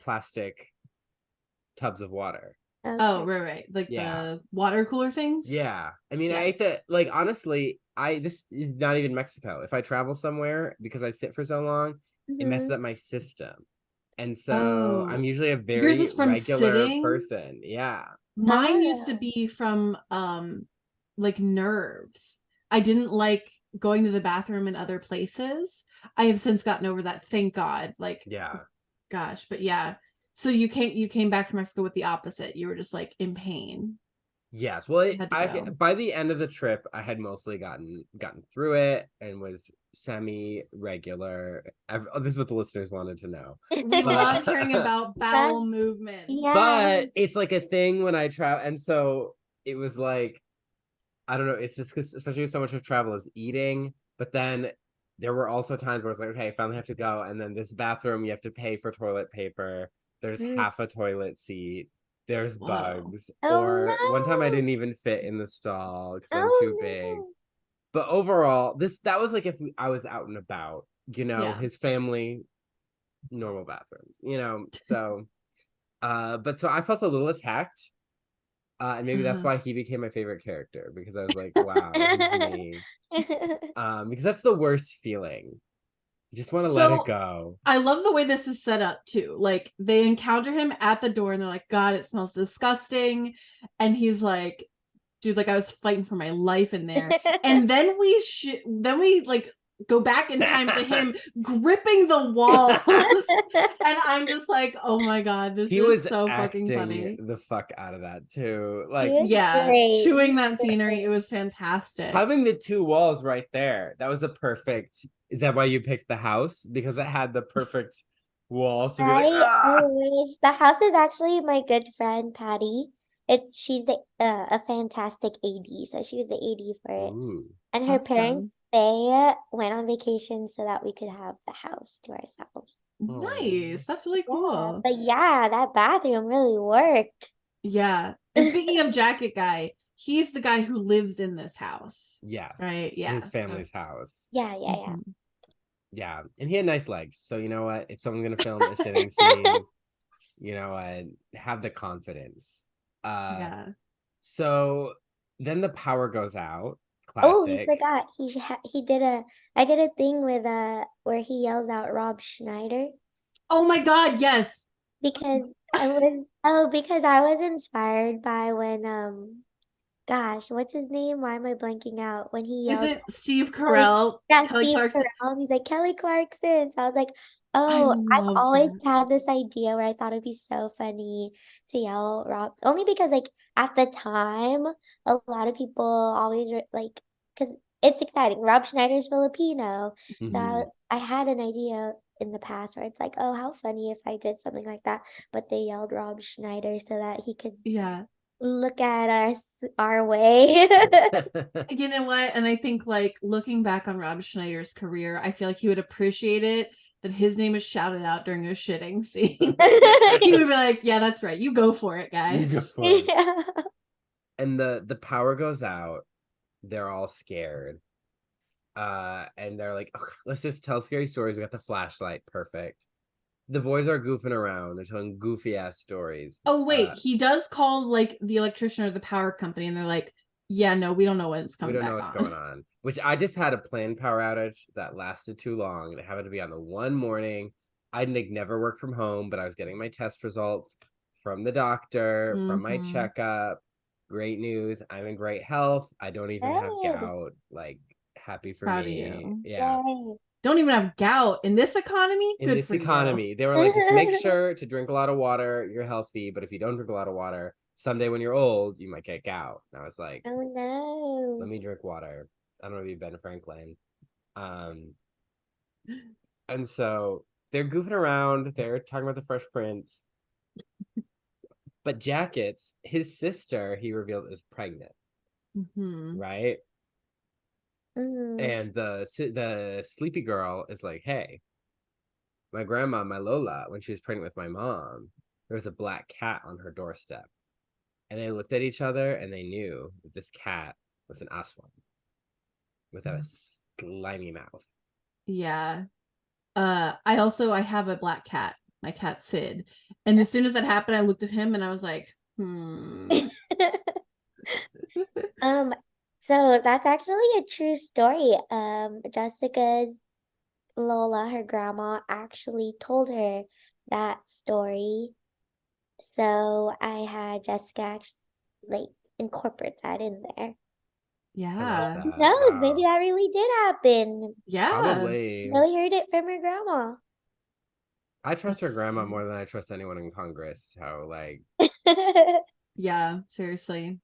[SPEAKER 1] plastic tubs of water.
[SPEAKER 2] Okay.
[SPEAKER 3] Oh, right. Like the water cooler things.
[SPEAKER 1] Yeah. I mean,
[SPEAKER 3] Yeah.
[SPEAKER 1] I ate that, like, honestly, this is not even Mexico. If I travel somewhere because I sit for so long, it messes up my system. And so I'm usually a
[SPEAKER 3] Yours
[SPEAKER 1] very
[SPEAKER 3] is from
[SPEAKER 1] regular
[SPEAKER 3] sitting?
[SPEAKER 1] person. Yeah.
[SPEAKER 3] Mine used to be from like nerves. I didn't like going to the bathroom in other places. I have since gotten over that, thank God. Like,
[SPEAKER 1] Yeah.
[SPEAKER 3] gosh, but yeah. So you came back from Mexico with the opposite. You were just like in pain.
[SPEAKER 1] Yes. Well,
[SPEAKER 3] Had to go.
[SPEAKER 1] by the end of the trip, I had mostly gotten through it and was semi-regular. This is what the listeners wanted to know.
[SPEAKER 3] We love hearing about bowel movement.
[SPEAKER 2] Yeah.
[SPEAKER 1] But it's like a thing when I travel, and so it was like, I don't know. It's just because, especially so much of travel is eating. But then there were also times where it's like, okay, I finally have to go, and then this bathroom, you have to pay for toilet paper. There's half a toilet seat. There's bugs.
[SPEAKER 2] Oh
[SPEAKER 1] Or one time I
[SPEAKER 2] no.
[SPEAKER 1] didn't even fit in the stall because I'm too
[SPEAKER 2] Oh
[SPEAKER 1] big.
[SPEAKER 2] no.
[SPEAKER 1] But overall, that was like if I was out and about,
[SPEAKER 3] Yeah.
[SPEAKER 1] his family, normal bathrooms, so. But so I felt a little attacked. And maybe that's why he became my favorite character, because I was like, wow, he's me. Because that's the worst feeling. You just want to let it go.
[SPEAKER 3] I love the way this is set up too. Like they encounter him at the door and they're like, God, it smells disgusting. And he's like, dude, like I was fighting for my life in there. And then we like go back in time to him gripping the walls. And I'm just like, oh my God, this is so fucking funny.
[SPEAKER 1] The fuck out of that too. Like,
[SPEAKER 3] yeah,
[SPEAKER 2] great.
[SPEAKER 3] chewing that scenery, it was fantastic.
[SPEAKER 1] Having the two walls right there, that was a perfect. Is that why you picked the house? Because it had the perfect wall. So you're like,
[SPEAKER 2] I wish. The house is actually my good friend Patty. She's a fantastic AD, so she was the AD for it.
[SPEAKER 1] ooh.
[SPEAKER 2] And her
[SPEAKER 3] Awesome.
[SPEAKER 2] parents, they went on vacation so that we could have the house to ourselves.
[SPEAKER 3] Nice. That's really cool.
[SPEAKER 2] But yeah, that bathroom really worked.
[SPEAKER 3] Yeah. And speaking of jacket guy, he's the guy who lives in this house.
[SPEAKER 1] Yes.
[SPEAKER 3] Right?
[SPEAKER 1] It's
[SPEAKER 3] Yeah.
[SPEAKER 1] his family's house.
[SPEAKER 2] Yeah.
[SPEAKER 1] Yeah. And he had nice legs. So you know what? If someone's gonna film a shitting scene, you know, have the confidence.
[SPEAKER 3] Yeah.
[SPEAKER 1] So then the power goes out.
[SPEAKER 2] Oh, he
[SPEAKER 1] Classic.
[SPEAKER 2] forgot. I did a thing with where he yells out Rob Schneider
[SPEAKER 3] Oh my God, yes.
[SPEAKER 2] because I was inspired by when gosh, what's his name? Why am I blanking out? When he
[SPEAKER 3] Is
[SPEAKER 2] yells
[SPEAKER 3] it Steve
[SPEAKER 2] Kelly,
[SPEAKER 3] Carell?
[SPEAKER 2] yeah,
[SPEAKER 3] Kelly
[SPEAKER 2] Steve
[SPEAKER 3] Clarkson?
[SPEAKER 2] Carell. He's like Kelly Clarkson. So I was like,
[SPEAKER 3] I
[SPEAKER 2] oh, I've
[SPEAKER 3] love
[SPEAKER 2] always
[SPEAKER 3] that.
[SPEAKER 2] had this idea where I thought it'd be so funny to yell Rob, only because like at the time, a lot of people always like, because it's exciting. Rob Schneider's Filipino, so
[SPEAKER 1] Mhm.
[SPEAKER 2] I had an idea in the past where it's like, oh, how funny if I did something like that, but they yelled Rob Schneider so that he could
[SPEAKER 3] Yeah.
[SPEAKER 2] look at us our way.
[SPEAKER 3] You know what? And I think like looking back on Rob Schneider's career, I feel like he would appreciate it that his name is shouted out during a shitting scene. He would be like, yeah, that's right. You go for it,
[SPEAKER 1] You go
[SPEAKER 3] guys.
[SPEAKER 1] for it.
[SPEAKER 2] Yeah.
[SPEAKER 1] And the power goes out. They're all scared. And they're like, let's just tell scary stories. We got the flashlight. Perfect. The boys are goofing around. They're telling goofy ass stories.
[SPEAKER 3] Oh, wait, he does call like the electrician or the power company, and they're like, yeah, no, we don't know when it's
[SPEAKER 1] We
[SPEAKER 3] coming
[SPEAKER 1] don't know
[SPEAKER 3] back
[SPEAKER 1] what's
[SPEAKER 3] on.
[SPEAKER 1] going on. Which I just had a planned power outage that lasted too long. And it happened to be on the one morning. I'd never worked from home, but I was getting my test results from the doctor, from my checkup. Great news. I'm in great health. I don't even have
[SPEAKER 2] Good.
[SPEAKER 1] gout. Like, happy for
[SPEAKER 3] Proud of
[SPEAKER 1] me.
[SPEAKER 3] you.
[SPEAKER 1] Yeah.
[SPEAKER 2] Yay.
[SPEAKER 3] Don't even have gout in this economy?
[SPEAKER 1] In
[SPEAKER 3] Good
[SPEAKER 1] this
[SPEAKER 3] for you.
[SPEAKER 1] economy, they were like, just make sure to drink a lot of water. You're healthy. But if you don't drink a lot of water, someday when you're old, you might get gout. And I was like,
[SPEAKER 2] Oh no.
[SPEAKER 1] let me drink water. I don't want to be Ben Franklin. And so they're goofing around. They're talking about the Fresh Prince. But Jackets, his sister, he revealed is pregnant, right? And the sleepy girl is like, hey, my grandma, my Lola, when she was pregnant with my mom, there was a black cat on her doorstep. And they looked at each other and they knew that this cat was an aswang with a slimy mouth.
[SPEAKER 3] Yeah. I have a black cat, my cat Sid. And as soon as that happened, I looked at him and I was like,
[SPEAKER 2] So that's actually a true story. Jessica's Lola, her grandma, actually told her that story. So I had Jessica like incorporate that in there.
[SPEAKER 3] yeah.
[SPEAKER 2] Who knows?
[SPEAKER 1] Wow.
[SPEAKER 2] Maybe that really did happen.
[SPEAKER 3] Yeah.
[SPEAKER 1] Probably.
[SPEAKER 2] Really heard it from her grandma.
[SPEAKER 1] I trust her grandma more than I trust anyone in Congress. So, like,
[SPEAKER 3] yeah, seriously.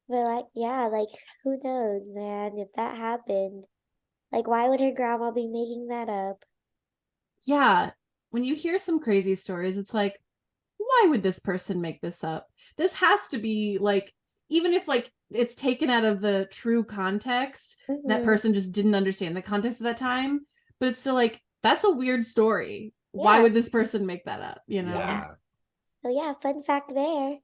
[SPEAKER 2] But like, yeah, like who knows, man, if that happened. Like, why would her grandma be making that up?
[SPEAKER 3] Yeah. When you hear some crazy stories, it's like, why would this person make this up? This has to be like, even if like it's taken out of the true context, that person just didn't understand the context of that time. But it's still like, that's a weird story. Why would this person make that up? You know?
[SPEAKER 1] yeah.
[SPEAKER 2] So yeah, fun fact there.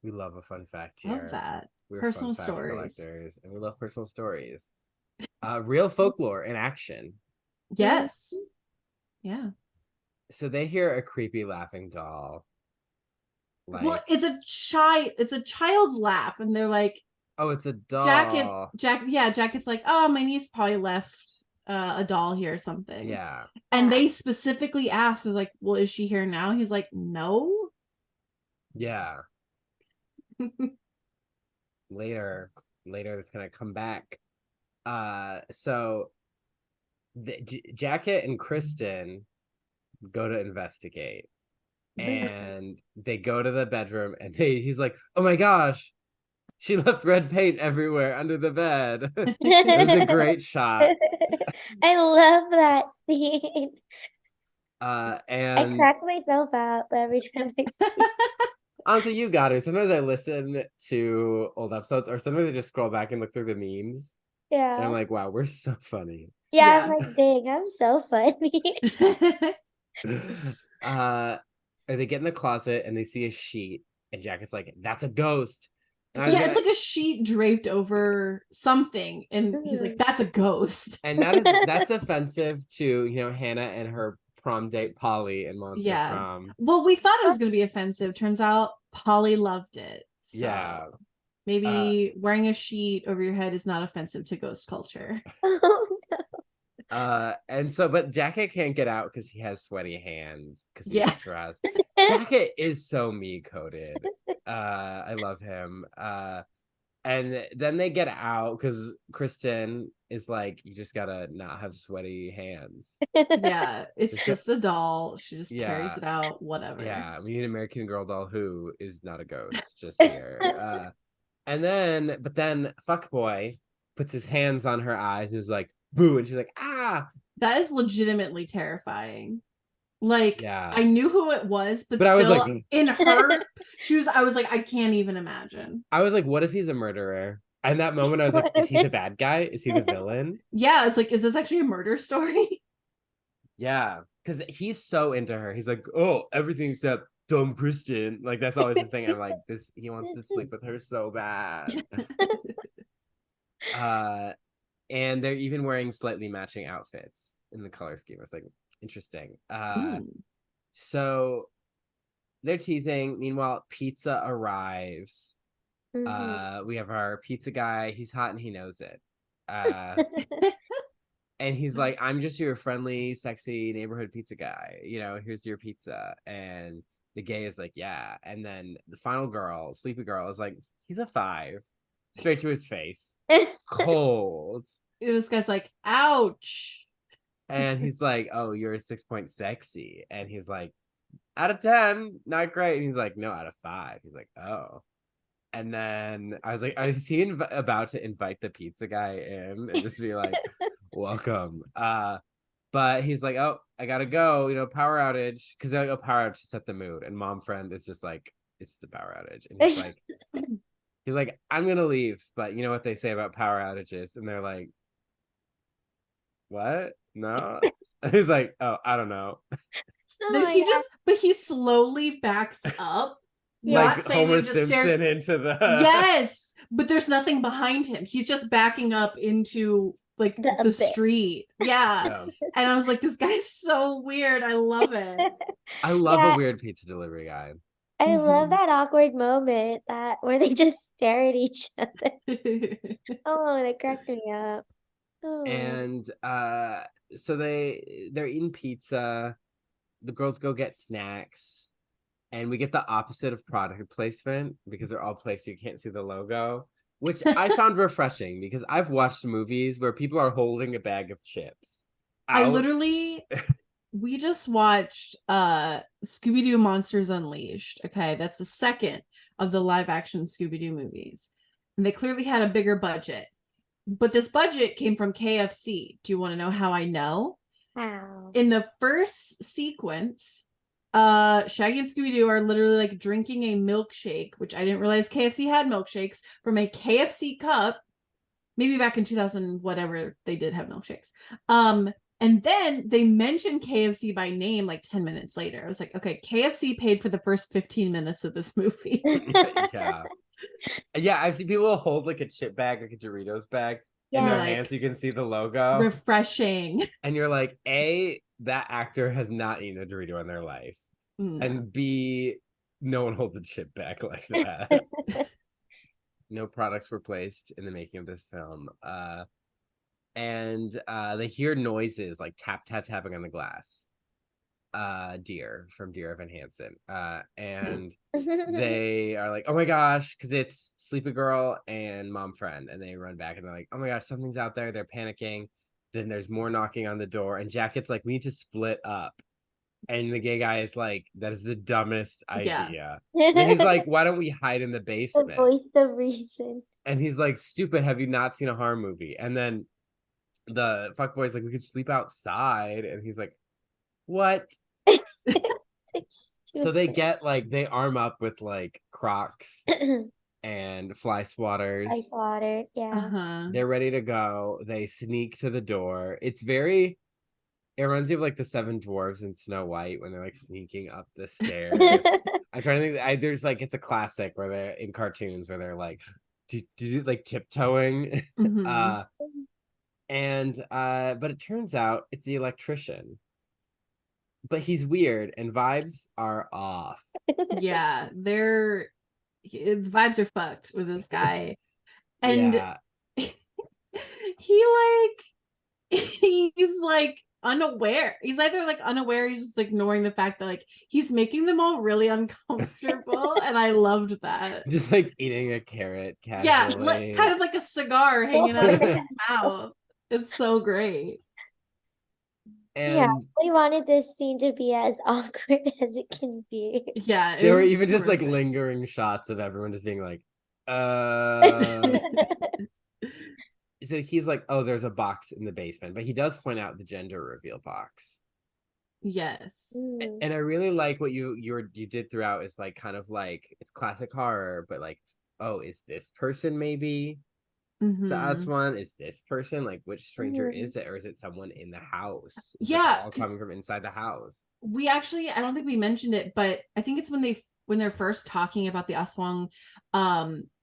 [SPEAKER 1] We love a fun fact here.
[SPEAKER 3] Love that.
[SPEAKER 1] We're
[SPEAKER 3] Personal
[SPEAKER 1] fun fact
[SPEAKER 3] stories.
[SPEAKER 1] collectors, and we love personal stories. Real folklore in action.
[SPEAKER 3] Yes. Yeah.
[SPEAKER 1] So they hear a creepy laughing doll. Like,
[SPEAKER 3] well, it's a child's laugh, and they're like,
[SPEAKER 1] oh, it's a doll.
[SPEAKER 3] Jacket's like, oh, my niece probably left a doll here or something.
[SPEAKER 1] Yeah.
[SPEAKER 3] And they specifically asked, was like, well, is she here now? He's like, no.
[SPEAKER 1] Yeah. Later it's gonna come back. So Jacket and Kristen go to investigate. And they go to the bedroom and he's like, oh my gosh, she left red paint everywhere under the bed. It was a great shot.
[SPEAKER 2] I love that scene.
[SPEAKER 1] And
[SPEAKER 2] I crack myself out every time I see
[SPEAKER 1] honestly, you got it. Sometimes I listen to old episodes, or sometimes I just scroll back and look through the memes. And I'm
[SPEAKER 2] Yeah.
[SPEAKER 1] like, wow, we're so funny.
[SPEAKER 2] Yeah, I'm like, dang, I'm so funny.
[SPEAKER 1] They get in the closet and they see a sheet, and Jacket's like, "That's a ghost." And
[SPEAKER 3] It's like a sheet draped over something, and he's like, "That's a ghost."
[SPEAKER 1] And that's offensive to Hannah and her prom date Polly in Monster Prom.
[SPEAKER 3] Well, we thought it was going to be offensive. Turns out Polly loved it. So maybe wearing a sheet over your head is not offensive to ghost culture.
[SPEAKER 2] Oh no.
[SPEAKER 1] But Jacket can't get out because he has sweaty hands because he's stressed. Jacket is so me coded. I love him. And then they get out because Kristen is like, you just gotta not have sweaty hands.
[SPEAKER 3] Yeah, it's just a doll. She just carries it out, whatever.
[SPEAKER 1] Yeah, we need an American Girl doll who is not a ghost, just here. But then Fuckboy puts his hands on her eyes and is like, boo, and she's like, ah.
[SPEAKER 3] That is legitimately terrifying. Like, I knew who it was, but
[SPEAKER 1] still,
[SPEAKER 3] I was like, in her shoes, I was like, I can't even imagine.
[SPEAKER 1] I was like, what if he's a murderer? And that moment, I was like, is he the bad guy? Is he the villain?
[SPEAKER 3] Yeah, it's like, is this actually a murder story?
[SPEAKER 1] Yeah, because he's so into her. He's like, oh, everything except dumb Christian. Like, that's always his thing. I'm like, he wants to sleep with her so bad. And they're even wearing slightly matching outfits in the color scheme. I was like, interesting. So they're teasing. Meanwhile, pizza arrives. We have our pizza guy. He's hot and he knows it. And he's like, I'm just your friendly, sexy neighborhood pizza guy. Here's your pizza. And the gay is like, yeah. And then the final girl, Sleepy Girl, is like, he's a 5. Straight to his face. Cold.
[SPEAKER 3] This guy's like, ouch.
[SPEAKER 1] And he's like, oh, you're a 6-point sexy. And he's like, out of 10, not great. And he's like, no, out of 5. He's like, oh. And then I was like, is he about to invite the pizza guy in and just be like, welcome? But he's like, oh, I gotta go, power outage. Because they're like, oh, power outage to set the mood. And mom friend is just like, it's just a power outage. And he's like, I'm gonna leave. But you know what they say about power outages? And they're like, what? No. He's like, oh, I don't know.
[SPEAKER 3] But he slowly backs up.
[SPEAKER 1] Like Homer Simpson into the
[SPEAKER 3] yes, but there's nothing behind him. He's just backing up into like the street. Yeah. And I was like, this guy's so weird. I love it.
[SPEAKER 1] I love a weird pizza delivery guy.
[SPEAKER 2] I love that awkward moment where they just stare at each other. Oh, they cracked me up. Oh.
[SPEAKER 1] And so they're eating pizza. The girls go get snacks. And we get the opposite of product placement because they're all placed so you can't see the logo, which I found refreshing because I've watched movies where people are holding a bag of chips.
[SPEAKER 3] We just watched Scooby-Doo Monsters Unleashed. Okay, that's the second of the live action Scooby-Doo movies. And they clearly had a bigger budget. But this budget came from KFC. Do you want to know how I know?
[SPEAKER 2] How?
[SPEAKER 3] In the first sequence, Shaggy and Scooby-Doo are literally like drinking a milkshake, which I didn't realize KFC had milkshakes, from a KFC cup. Maybe back in 2000, whatever, they did have milkshakes. And then they mentioned KFC by name like 10 minutes later. I was like, okay, KFC paid for the first 15 minutes of this movie.
[SPEAKER 1] Yeah, I've seen people hold like a chip bag, like a Doritos bag in their hands. You can see the logo.
[SPEAKER 3] Refreshing.
[SPEAKER 1] And you're like, A, that actor has not eaten a Dorito in their life. And B, no one holds a chip bag like that. No products were placed in the making of this film. And they hear noises like tap, tap, tapping on the glass. Deer from Dear Evan Hansen. And they are like, oh my gosh, because it's Sleepy Girl and Mom Friend. And they run back and they're like, oh my gosh, something's out there. They're panicking. Then there's more knocking on the door. And Jacket's like, we need to split up. And the gay guy is like, that is the dumbest idea. And he's like, why don't we hide in the basement?
[SPEAKER 2] The voice of reason.
[SPEAKER 1] And he's like, stupid, have you not seen a horror movie? And then the fuckboy's like, we could sleep outside. And he's like, what? So they arm up with like Crocs and fly swatters.
[SPEAKER 2] Fly swatter, yeah.
[SPEAKER 1] They're ready to go. They sneak to the door. It's very It reminds me of like the Seven Dwarfs in Snow White when they're like sneaking up the stairs. I'm trying to think. There's like it's a classic where they're in cartoons where they're like, do like tiptoeing,
[SPEAKER 3] Mhm.
[SPEAKER 1] but it turns out it's the electrician, but he's weird and vibes are off.
[SPEAKER 3] Yeah, the vibes are fucked with this guy, and
[SPEAKER 1] Yeah,
[SPEAKER 3] he's like unaware. He's either like unaware, he's just ignoring the fact that like he's making them all really uncomfortable, and I loved that.
[SPEAKER 1] just like eating a carrot
[SPEAKER 3] Yeah, like
[SPEAKER 1] casually.
[SPEAKER 3] kind of like a cigar hanging out of his mouth. It's so great.
[SPEAKER 2] Yeah,
[SPEAKER 1] And
[SPEAKER 2] we wanted this scene to be as awkward as it can be.
[SPEAKER 3] Yeah,
[SPEAKER 1] there were
[SPEAKER 3] was
[SPEAKER 1] even just like
[SPEAKER 3] horrific.
[SPEAKER 1] lingering shots of everyone just being like, so he's like, oh, there's a box in the basement, but he does point out the gender reveal box.
[SPEAKER 3] Yes.
[SPEAKER 2] Mm.
[SPEAKER 1] And I really like what you did throughout is like kind of like it's classic horror, but like, oh, is this person maybe the
[SPEAKER 3] Mhm.
[SPEAKER 1] Aswan? Is this person like which stranger
[SPEAKER 2] Mhm.
[SPEAKER 1] is it, or is it someone in the house? Is it
[SPEAKER 3] Yeah,
[SPEAKER 1] all
[SPEAKER 3] 'cause
[SPEAKER 1] coming from inside the house?
[SPEAKER 3] we actually, I don't think we mentioned it, but I think it's when they're first talking about the Aswang,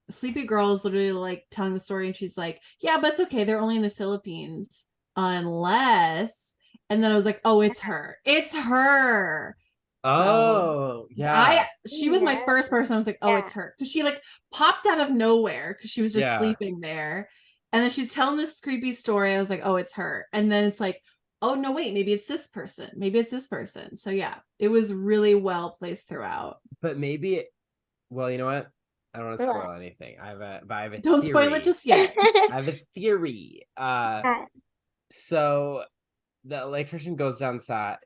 [SPEAKER 3] Sleepy Girl is literally like telling the story, and she's like, yeah, but it's okay, they're only in the Philippines unless, and then I was like, oh, it's her, so
[SPEAKER 1] Oh, yeah.
[SPEAKER 3] she was my
[SPEAKER 2] No.
[SPEAKER 3] first person. I was like, oh,
[SPEAKER 2] Yeah.
[SPEAKER 3] it's her, because she like popped out of nowhere because she was just
[SPEAKER 1] Yeah.
[SPEAKER 3] sleeping there, and then she's telling this creepy story. I was like, oh, it's her, and then it's like, oh no, wait, maybe it's this person, so yeah, it was really well placed throughout.
[SPEAKER 1] But maybe well, you know what? I don't want to
[SPEAKER 2] What?
[SPEAKER 1] spoil anything. I have a
[SPEAKER 3] Don't spoil it
[SPEAKER 1] theory.
[SPEAKER 3] just yet.
[SPEAKER 1] I have a theory.
[SPEAKER 2] Yeah.
[SPEAKER 1] So the electrician downstairs,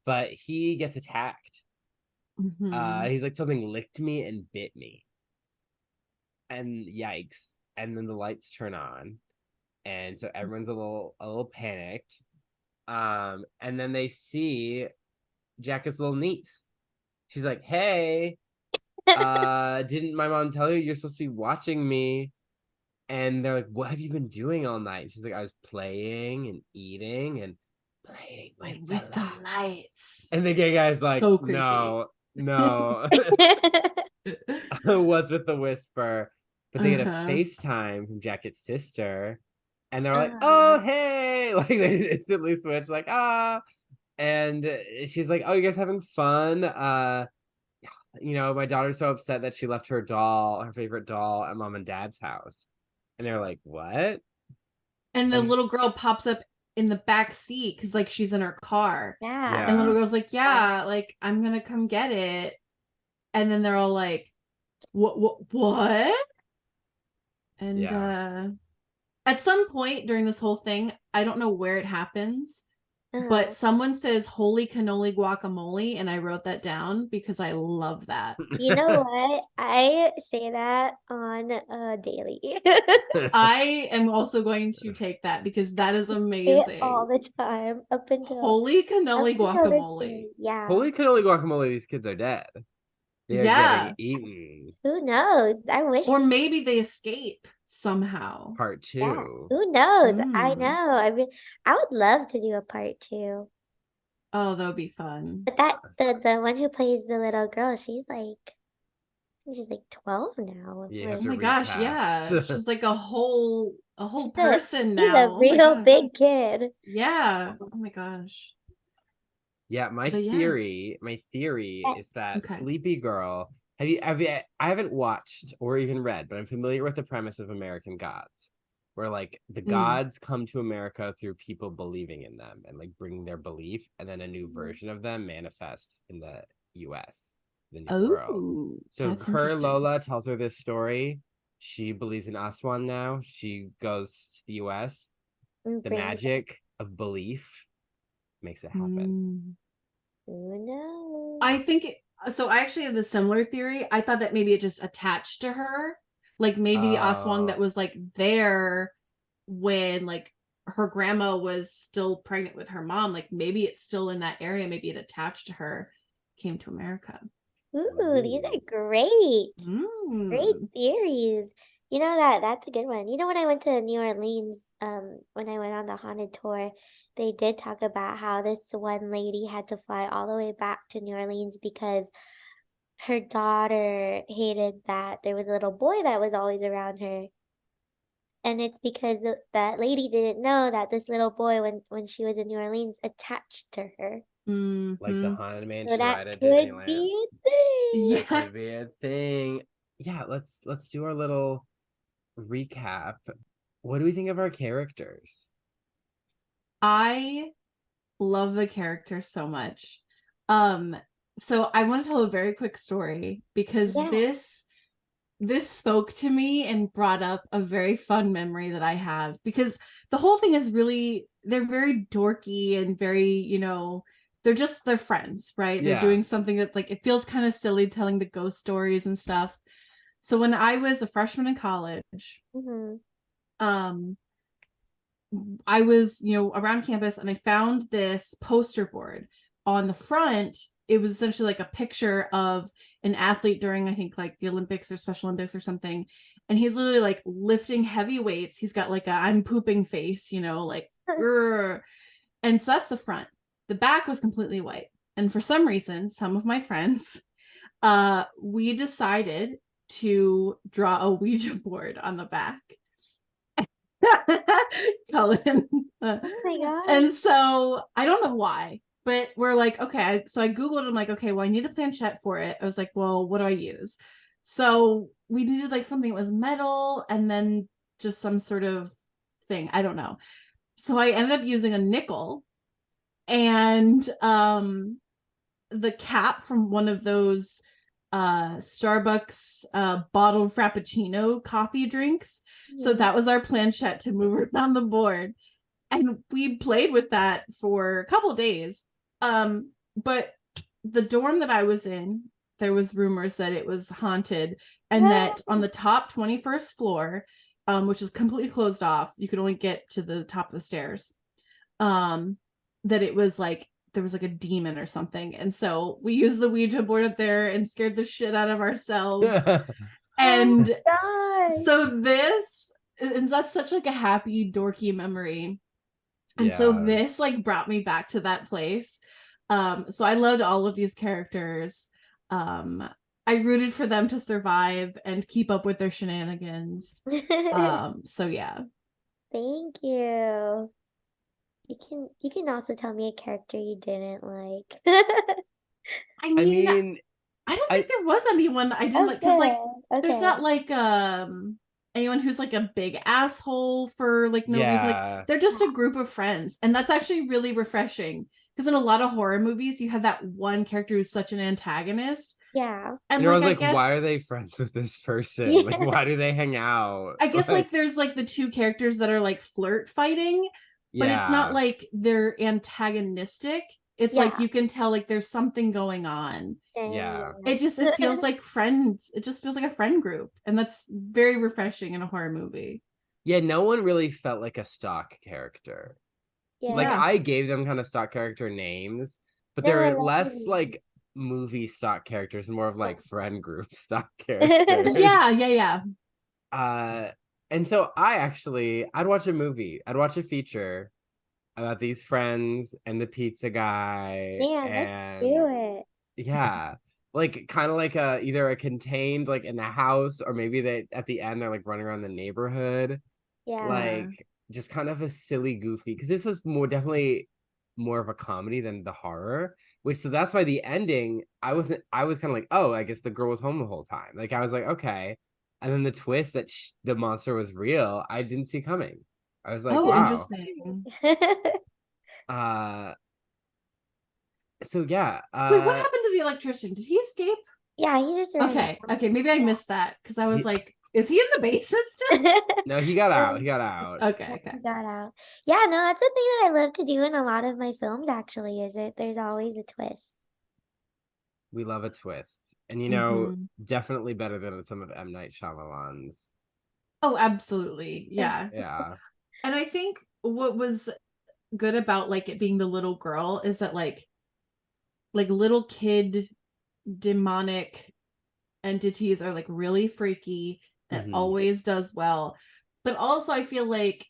[SPEAKER 1] but he gets attacked.
[SPEAKER 3] Mhm.
[SPEAKER 1] He's like something licked me and bit me. And yikes. And then the lights turn on. And so everyone's a little panicked. And then they see Jacket's little niece. She's like, "Hey, didn't my mom tell you you're supposed to be watching me?" And they're like, "What have you been doing all night?" She's like, "I was playing and eating and playing with the
[SPEAKER 3] lights.
[SPEAKER 1] And the gay guy's like,
[SPEAKER 3] So creepy.
[SPEAKER 1] "No, no." What's with the whisper? But they get a
[SPEAKER 3] Uh-huh.
[SPEAKER 1] FaceTime from Jacket's sister, and they're like,
[SPEAKER 2] Uh,
[SPEAKER 1] "Oh, hey!" Like they instantly switch, like, "Ah." And she's like, "Oh, you guys having fun?" My daughter's so upset that she left her favorite doll, at mom and dad's house. And they're like, "What?"
[SPEAKER 3] And the
[SPEAKER 1] And
[SPEAKER 3] little girl pops up in the back seat because like she's in her car,
[SPEAKER 2] yeah.
[SPEAKER 3] and the little
[SPEAKER 1] yeah,
[SPEAKER 3] girl's like, yeah, like I'm gonna come get it, and then they're all like, what? And
[SPEAKER 1] yeah.
[SPEAKER 3] at some point during this whole thing, I don't know where it happens, but
[SPEAKER 2] Uh,
[SPEAKER 3] someone says holy cannoli guacamole, and I wrote that down because I love that.
[SPEAKER 2] you know what? I say that on a daily.
[SPEAKER 3] I am also going to take that because that is
[SPEAKER 2] Say it all
[SPEAKER 3] amazing.
[SPEAKER 2] the time
[SPEAKER 3] Holy
[SPEAKER 2] up
[SPEAKER 3] cannoli
[SPEAKER 2] until this
[SPEAKER 3] guacamole.
[SPEAKER 2] scene. Yeah.
[SPEAKER 1] Holy cannoli guacamole! These kids are dead. They are getting
[SPEAKER 3] Yeah.
[SPEAKER 1] eaten.
[SPEAKER 2] Who knows? I wish.
[SPEAKER 3] Or maybe they escape somehow.
[SPEAKER 1] Part
[SPEAKER 2] Yeah.
[SPEAKER 1] 2.
[SPEAKER 2] Who knows? I
[SPEAKER 3] Mm.
[SPEAKER 2] know. I mean, I would love to do a part 2.
[SPEAKER 3] Oh, that would be fun.
[SPEAKER 2] But the one who plays the little girl, she's like 12 now.
[SPEAKER 1] You
[SPEAKER 3] Oh
[SPEAKER 1] have
[SPEAKER 2] Like
[SPEAKER 1] to
[SPEAKER 3] my gosh,
[SPEAKER 1] recast.
[SPEAKER 3] yeah. She's like a whole
[SPEAKER 2] she's a
[SPEAKER 3] person
[SPEAKER 2] she's a
[SPEAKER 3] now. Oh my
[SPEAKER 2] real
[SPEAKER 3] gosh.
[SPEAKER 2] big kid.
[SPEAKER 3] Yeah. Oh my gosh.
[SPEAKER 1] Yeah, my
[SPEAKER 3] But yeah.
[SPEAKER 1] theory is that
[SPEAKER 3] Okay.
[SPEAKER 1] Sleepy Girl. I haven't watched or even read, but I'm familiar with the premise of American Gods, where like the
[SPEAKER 3] Mm.
[SPEAKER 1] gods come to America through people believing in them and like bringing their belief, and then a new version of them manifests in the U.S., the new world.
[SPEAKER 3] Oh,
[SPEAKER 1] So
[SPEAKER 3] that's
[SPEAKER 1] her
[SPEAKER 3] interesting.
[SPEAKER 1] Lola tells her this story. She believes in Aswan now. She goes to the U.S.
[SPEAKER 2] And
[SPEAKER 1] The
[SPEAKER 2] bring
[SPEAKER 1] magic of belief makes it happen.
[SPEAKER 3] Mm.
[SPEAKER 2] who knows?
[SPEAKER 3] I think so. I actually had a similar theory. I thought that maybe it just attached to her. Like maybe the Aswang that was like there when like her grandma was still pregnant with her mom, like maybe it's still in that area, maybe it attached to her, came to America.
[SPEAKER 2] Ooh, these are great. Great
[SPEAKER 3] Mm.
[SPEAKER 2] theories. You know that's a good one. You know, when I went to New Orleans, when I went on the haunted tour, they did talk about how this one lady had to fly all the way back to New Orleans because her daughter hated that there was a little boy that was always around her. And it's because that lady didn't know that this little boy, when she was in New Orleans, attached to her.
[SPEAKER 1] Like the Haunted
[SPEAKER 2] So
[SPEAKER 1] Mansion
[SPEAKER 2] that
[SPEAKER 1] ride at
[SPEAKER 2] could
[SPEAKER 1] Disneyland.
[SPEAKER 2] be a thing.
[SPEAKER 3] Yes.
[SPEAKER 1] That could be a thing. Yeah, let's do our little recap. What do we think of our characters?
[SPEAKER 3] I love the character so much. So I want to tell a very quick story because this spoke to me and brought up a very fun memory that I have, because the whole thing is really, they're very dorky and very, you know, they're friends, right? They're doing something that, like, it feels kind of silly telling the ghost stories and stuff. So when I was a freshman in college, I was, you know, around campus and I found this poster board. On the front, it was essentially like a picture of an athlete during, I think, like the Olympics or Special Olympics or something. And he's literally like lifting heavy weights. He's got like a I'm pooping face, you know, like, and so that's the front. The back was completely white. And for some reason, some of my friends, we decided to draw a Ouija board on the back. Cullen.
[SPEAKER 2] Oh my God.
[SPEAKER 3] And so I don't know why, but we're like, okay. So I Googled, I'm like, okay, well, I need a planchette for it. I was like, well, what do I use? So we needed like something that was metal and then just some sort of thing. I don't know. So I ended up using a nickel and the cap from one of those Starbucks bottled Frappuccino coffee drinks. So that was our planchette to move around the board. And we played with that for a couple days. But the dorm that I was in, there was rumors that it was haunted, and that on the top 21st floor, which is completely closed off, you could only get to the top of the stairs, that it was like there was like a demon or something. And so we used the Ouija board up there and scared the shit out of ourselves. And so this, and that's such like a happy, dorky memory. And so this like brought me back to that place. So I loved all of these characters. I rooted for them to survive and keep up with their shenanigans. So yeah.
[SPEAKER 2] Thank you. You can also tell me a character you didn't like.
[SPEAKER 3] I mean, I don't think there was anyone I didn't like, because like there's not like anyone who's like a big asshole for like no reason. Like they're just a group of friends, and that's actually really refreshing, because in a lot of horror movies you have that one character who's such an antagonist.
[SPEAKER 2] Yeah.
[SPEAKER 1] And I was like, why are they friends with this person? Like, why do they hang out?
[SPEAKER 3] I guess like there's like the two characters that are like flirt fighting, but it's not like they're antagonistic. It's like you can tell like there's something going on.
[SPEAKER 1] Yeah.
[SPEAKER 3] It feels like friends. It just feels like a friend group. And that's very refreshing in a horror movie.
[SPEAKER 1] Yeah, no one really felt like a stock character.
[SPEAKER 2] Yeah.
[SPEAKER 1] Like I gave them kind of stock character names, but they're less like movie stock characters and more of like friend group stock characters.
[SPEAKER 3] Yeah.
[SPEAKER 1] And so I'd watch a movie. I'd watch a feature about these friends and the pizza guy.
[SPEAKER 2] Yeah, let's do it.
[SPEAKER 1] Yeah. Like kind of like either a contained like in the house, or maybe they at the end they're like running around the neighborhood.
[SPEAKER 2] Yeah.
[SPEAKER 1] Like just kind of a silly, goofy, because this was definitely more of a comedy than the horror. So that's why the ending, I was kind of like, oh, I guess the girl was home the whole time. Like I was like, okay. And then the twist that the monster was real, I didn't see coming. I was like,
[SPEAKER 3] oh,
[SPEAKER 1] wow.
[SPEAKER 3] Interesting.
[SPEAKER 1] So yeah.
[SPEAKER 3] Wait, what happened to the electrician? Did he escape?
[SPEAKER 2] Yeah, he just ran.
[SPEAKER 3] Okay, maybe I missed that, because I was like, is he in the basement still?
[SPEAKER 1] No, he got out.
[SPEAKER 3] Okay.
[SPEAKER 2] He got out. Yeah, no, that's the thing that I love to do in a lot of my films, actually, is there's always a twist.
[SPEAKER 1] We love a twist. And you know, definitely better than some of M. Night Shyamalan's.
[SPEAKER 3] Oh, absolutely. Yeah.
[SPEAKER 1] Yeah.
[SPEAKER 3] And I think what was good about like it being the little girl is that like little kid demonic entities are like really freaky, It always does well. But also I feel like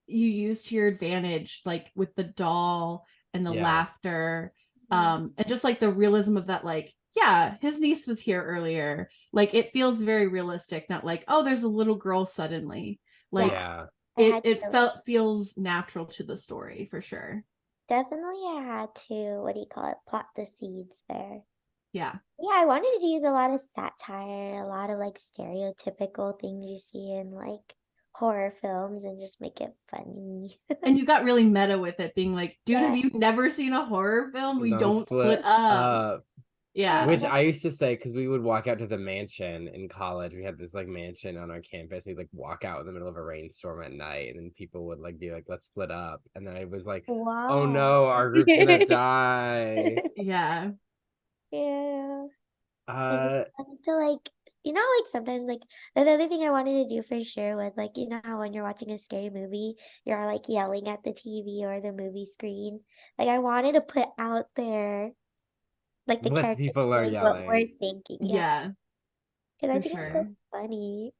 [SPEAKER 3] you use to your advantage, like with the doll and the laughter, and just like the realism of that, like, yeah, his niece was here earlier. Like it feels very realistic, not like, oh, there's a little girl suddenly. Like feels natural to the story for sure.
[SPEAKER 2] Definitely I had to, what do you call it, plot the seeds there.
[SPEAKER 3] Yeah.
[SPEAKER 2] Yeah, I wanted to use a lot of satire, a lot of like stereotypical things you see in like horror films and just make it funny.
[SPEAKER 3] And you got really meta with it, being like, dude, have you never seen a horror film? We don't split up. Yeah.
[SPEAKER 1] Which I used to say, because we would walk out to the mansion in college. We had this like mansion on our campus. We'd like walk out in the middle of a rainstorm at night, and then people would like be like, let's split up. And then I was like, oh no, our group's gonna die.
[SPEAKER 2] Yeah. To like, you know, like sometimes like the other thing I wanted to do for sure was like, you know how when you're watching a scary movie, you're like yelling at the TV or the movie screen. Like I wanted to put out there like the
[SPEAKER 1] what
[SPEAKER 2] characters
[SPEAKER 1] people are yelling.
[SPEAKER 2] what we're thinking.
[SPEAKER 3] Yeah.
[SPEAKER 2] Because I think it's so funny.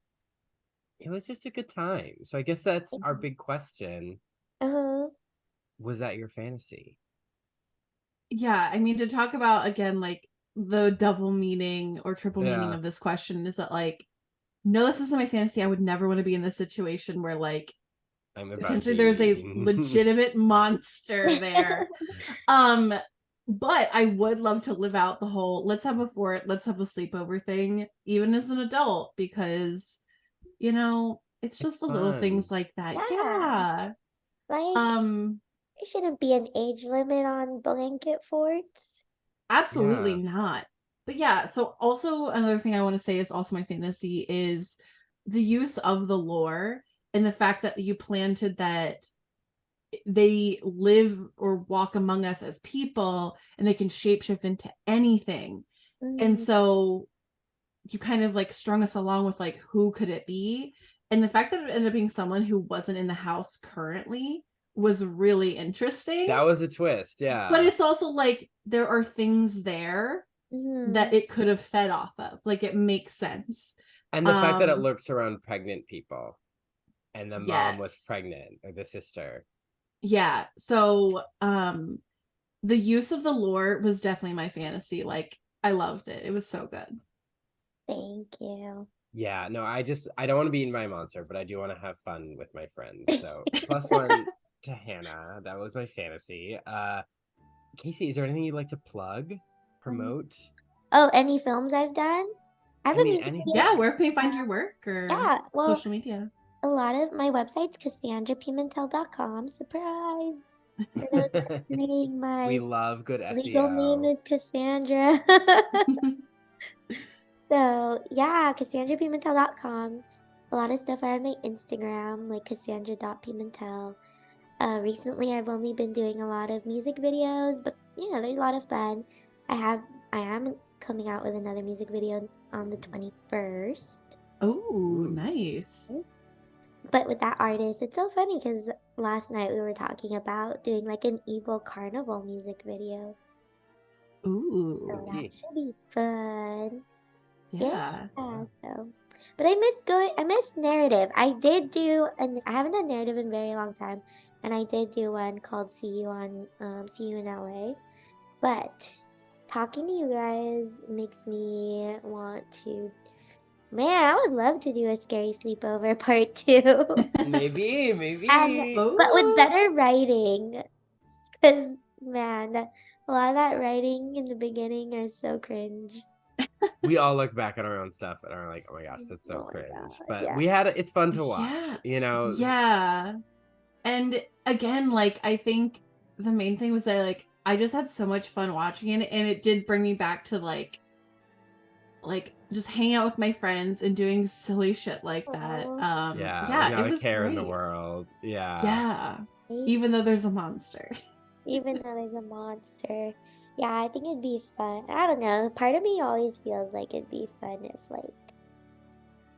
[SPEAKER 1] It was just a good time. So I guess that's our big question. Was that your fantasy?
[SPEAKER 3] Yeah, I mean, to talk about again, like the double meaning or triple meaning of this question is that like, no, this isn't my fantasy. I would never want to be in this situation where like potentially there's a legitimate monster there. But I would love to live out the whole let's have a sleepover thing, even as an adult, because you know, it's just the little things like that. Yeah.
[SPEAKER 2] Like there shouldn't be an age limit on blanket forts.
[SPEAKER 3] Absolutely not. But yeah, so also another thing I want to say is also my fantasy is the use of the lore and the fact that you planted that they live or walk among us as people and they can shapeshift into anything. And so you kind of like strung us along with like, who could it be? And the fact that it ended up being someone who wasn't in the house currently was really interesting.
[SPEAKER 1] That was a twist, yeah.
[SPEAKER 3] But it's also like there are things there that it could have fed off of. Like it makes sense.
[SPEAKER 1] And the fact that it lurks around pregnant people. And the mom was pregnant, or the sister.
[SPEAKER 3] Yeah. So the use of the lore was definitely my fantasy. Like I loved it. It was so good.
[SPEAKER 2] Thank you.
[SPEAKER 1] Yeah, no, I don't want to be eaten by a monster, but I do want to have fun with my friends. So +1 to Hannah. That was my fantasy. Casey, is there anything you'd like to plug, promote?
[SPEAKER 2] Oh, any films I've done?
[SPEAKER 3] Yeah, where can we find your work or social media?
[SPEAKER 2] A lot of my website's CassandraPimentel.com. Surprise!
[SPEAKER 1] We love good SEO.
[SPEAKER 2] Legal name is Cassandra. So yeah, CassandraPimentel.com. A lot of stuff are on my Instagram, like Cassandra.Pimentel. Recently I've only been doing a lot of music videos, but you know, there's a lot of fun. I am coming out with another music video on the 21st.
[SPEAKER 3] Oh, nice.
[SPEAKER 2] But with that artist, it's so funny because last night we were talking about doing like an evil carnival music video.
[SPEAKER 3] Ooh.
[SPEAKER 2] So that should be fun.
[SPEAKER 3] Yeah.
[SPEAKER 2] So, but I miss narrative. I haven't done narrative in a very long time, and I did do one called See You in LA. But talking to you guys makes me want to. Man, I would love to do a Scary Sleepover Part 2.
[SPEAKER 1] Maybe.
[SPEAKER 2] But with better writing, because man, a lot of that writing in the beginning is so cringe.
[SPEAKER 1] We all look back at our own stuff and are like, oh my gosh, that's so cringe. But it's fun to watch, you know?
[SPEAKER 3] Yeah. And again, like, I think the main thing was that, like, I just had so much fun watching it, and it did bring me back to, like just hanging out with my friends and doing silly shit like that.
[SPEAKER 1] Not
[SPEAKER 3] it was
[SPEAKER 1] a care
[SPEAKER 3] great.
[SPEAKER 1] in the world.
[SPEAKER 3] Yeah. Even though there's a monster.
[SPEAKER 2] Even though there's a monster. Yeah, I think it'd be fun. I don't know. Part of me always feels like it'd be fun if like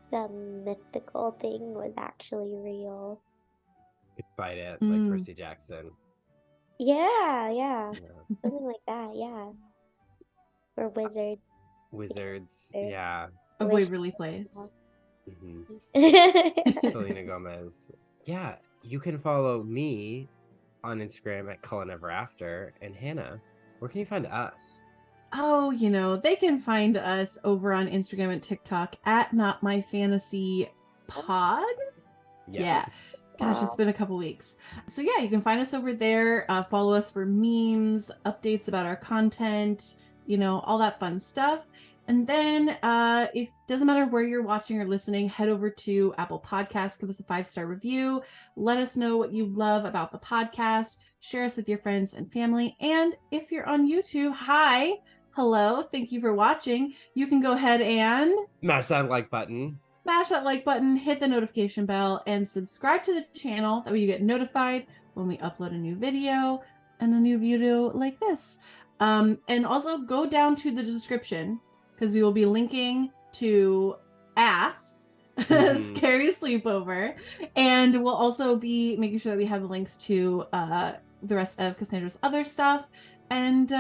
[SPEAKER 2] some mythical thing was actually real.
[SPEAKER 1] You'd fight it like Percy Jackson.
[SPEAKER 2] Yeah. Something like that, yeah. Or wizards.
[SPEAKER 1] Yeah.
[SPEAKER 3] A Waverly Place.
[SPEAKER 1] Selena Gomez. Yeah, you can follow me on Instagram at Cullen Ever After. And Hannah, where can you find us?
[SPEAKER 3] Oh, they can find us over on Instagram and TikTok at Not My Fantasy Pod.
[SPEAKER 1] Yes.
[SPEAKER 3] Yeah. Gosh, it's been a couple weeks. So yeah, you can find us over there. Follow us for memes, updates about our content, all that fun stuff. And then if doesn't matter where you're watching or listening, head over to Apple Podcasts, give us a 5-star review. Let us know what you love about the podcast. Share us with your friends and family. And if you're on YouTube, hi, hello, thank you for watching. You can go ahead and
[SPEAKER 1] smash that like button.
[SPEAKER 3] Smash that like button, hit the notification bell, and subscribe to the channel. That way you get notified when we upload a new video and a new video like this. And also go down to the description because we will be linking to A.S.S, Scary Sleepover. And we'll also be making sure that we have links to the rest of Cassandra's other stuff. And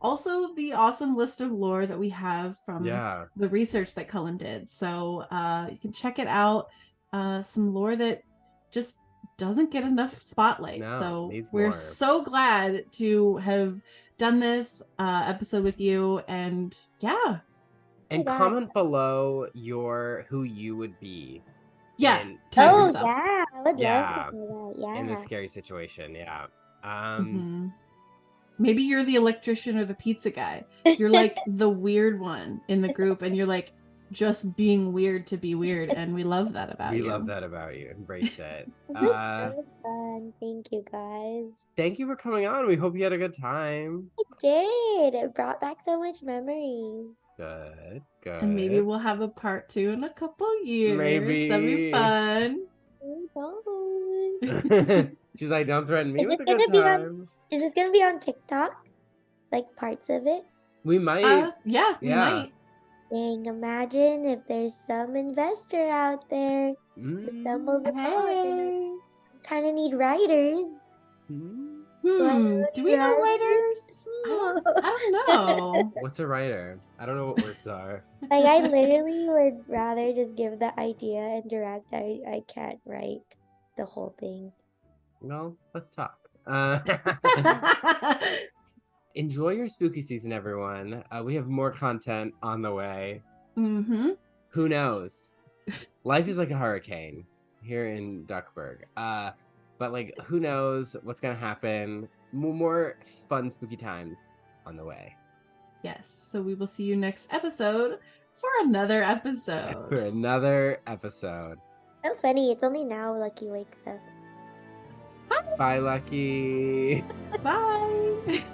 [SPEAKER 3] also the awesome list of lore that we have from the research that Cullen did. So you can check it out. Some lore that just doesn't get enough spotlight.
[SPEAKER 1] No,
[SPEAKER 3] so
[SPEAKER 1] needs
[SPEAKER 3] we're
[SPEAKER 1] more.
[SPEAKER 3] so glad to have done this episode with you. And yeah.
[SPEAKER 1] And comment below who you would be.
[SPEAKER 3] Yeah.
[SPEAKER 2] Tell yourself. Yeah. I would love to know that. Yeah.
[SPEAKER 1] In this scary situation. Yeah.
[SPEAKER 3] Maybe you're the electrician or the pizza guy. You're like the weird one in the group, and you're like just being weird to be weird, and we love that about you.
[SPEAKER 1] We love that about you. Embrace it.
[SPEAKER 2] This was so fun. Thank you, guys.
[SPEAKER 1] Thank you for coming on. We hope you had a good time.
[SPEAKER 2] It did. It brought back so much memories.
[SPEAKER 1] Good.
[SPEAKER 3] And maybe we'll have a part 2 in a couple years.
[SPEAKER 1] Maybe.
[SPEAKER 3] That'd be fun.
[SPEAKER 1] She's like, don't threaten me with a good time.
[SPEAKER 2] Is this gonna be on TikTok? Like parts of it?
[SPEAKER 1] We might.
[SPEAKER 3] Yeah, we might.
[SPEAKER 2] Dang, imagine if there's some investor out there who stumbles upon. Kind of need writers.
[SPEAKER 3] Do we know writers? I don't know.
[SPEAKER 1] What's a writer? I don't know what words are.
[SPEAKER 2] Like, I literally would rather just give the idea and direct. I can't write the whole thing.
[SPEAKER 1] Well, let's talk. Enjoy your spooky season, everyone. We have more content on the way. Who knows? Life is like a hurricane here in Duckburg. But like, who knows what's gonna happen? More fun, spooky times on the way.
[SPEAKER 3] Yes. So we will see you next episode for another episode.
[SPEAKER 2] So funny. It's only now Lucky wakes up.
[SPEAKER 1] Bye, Lucky.
[SPEAKER 3] Bye.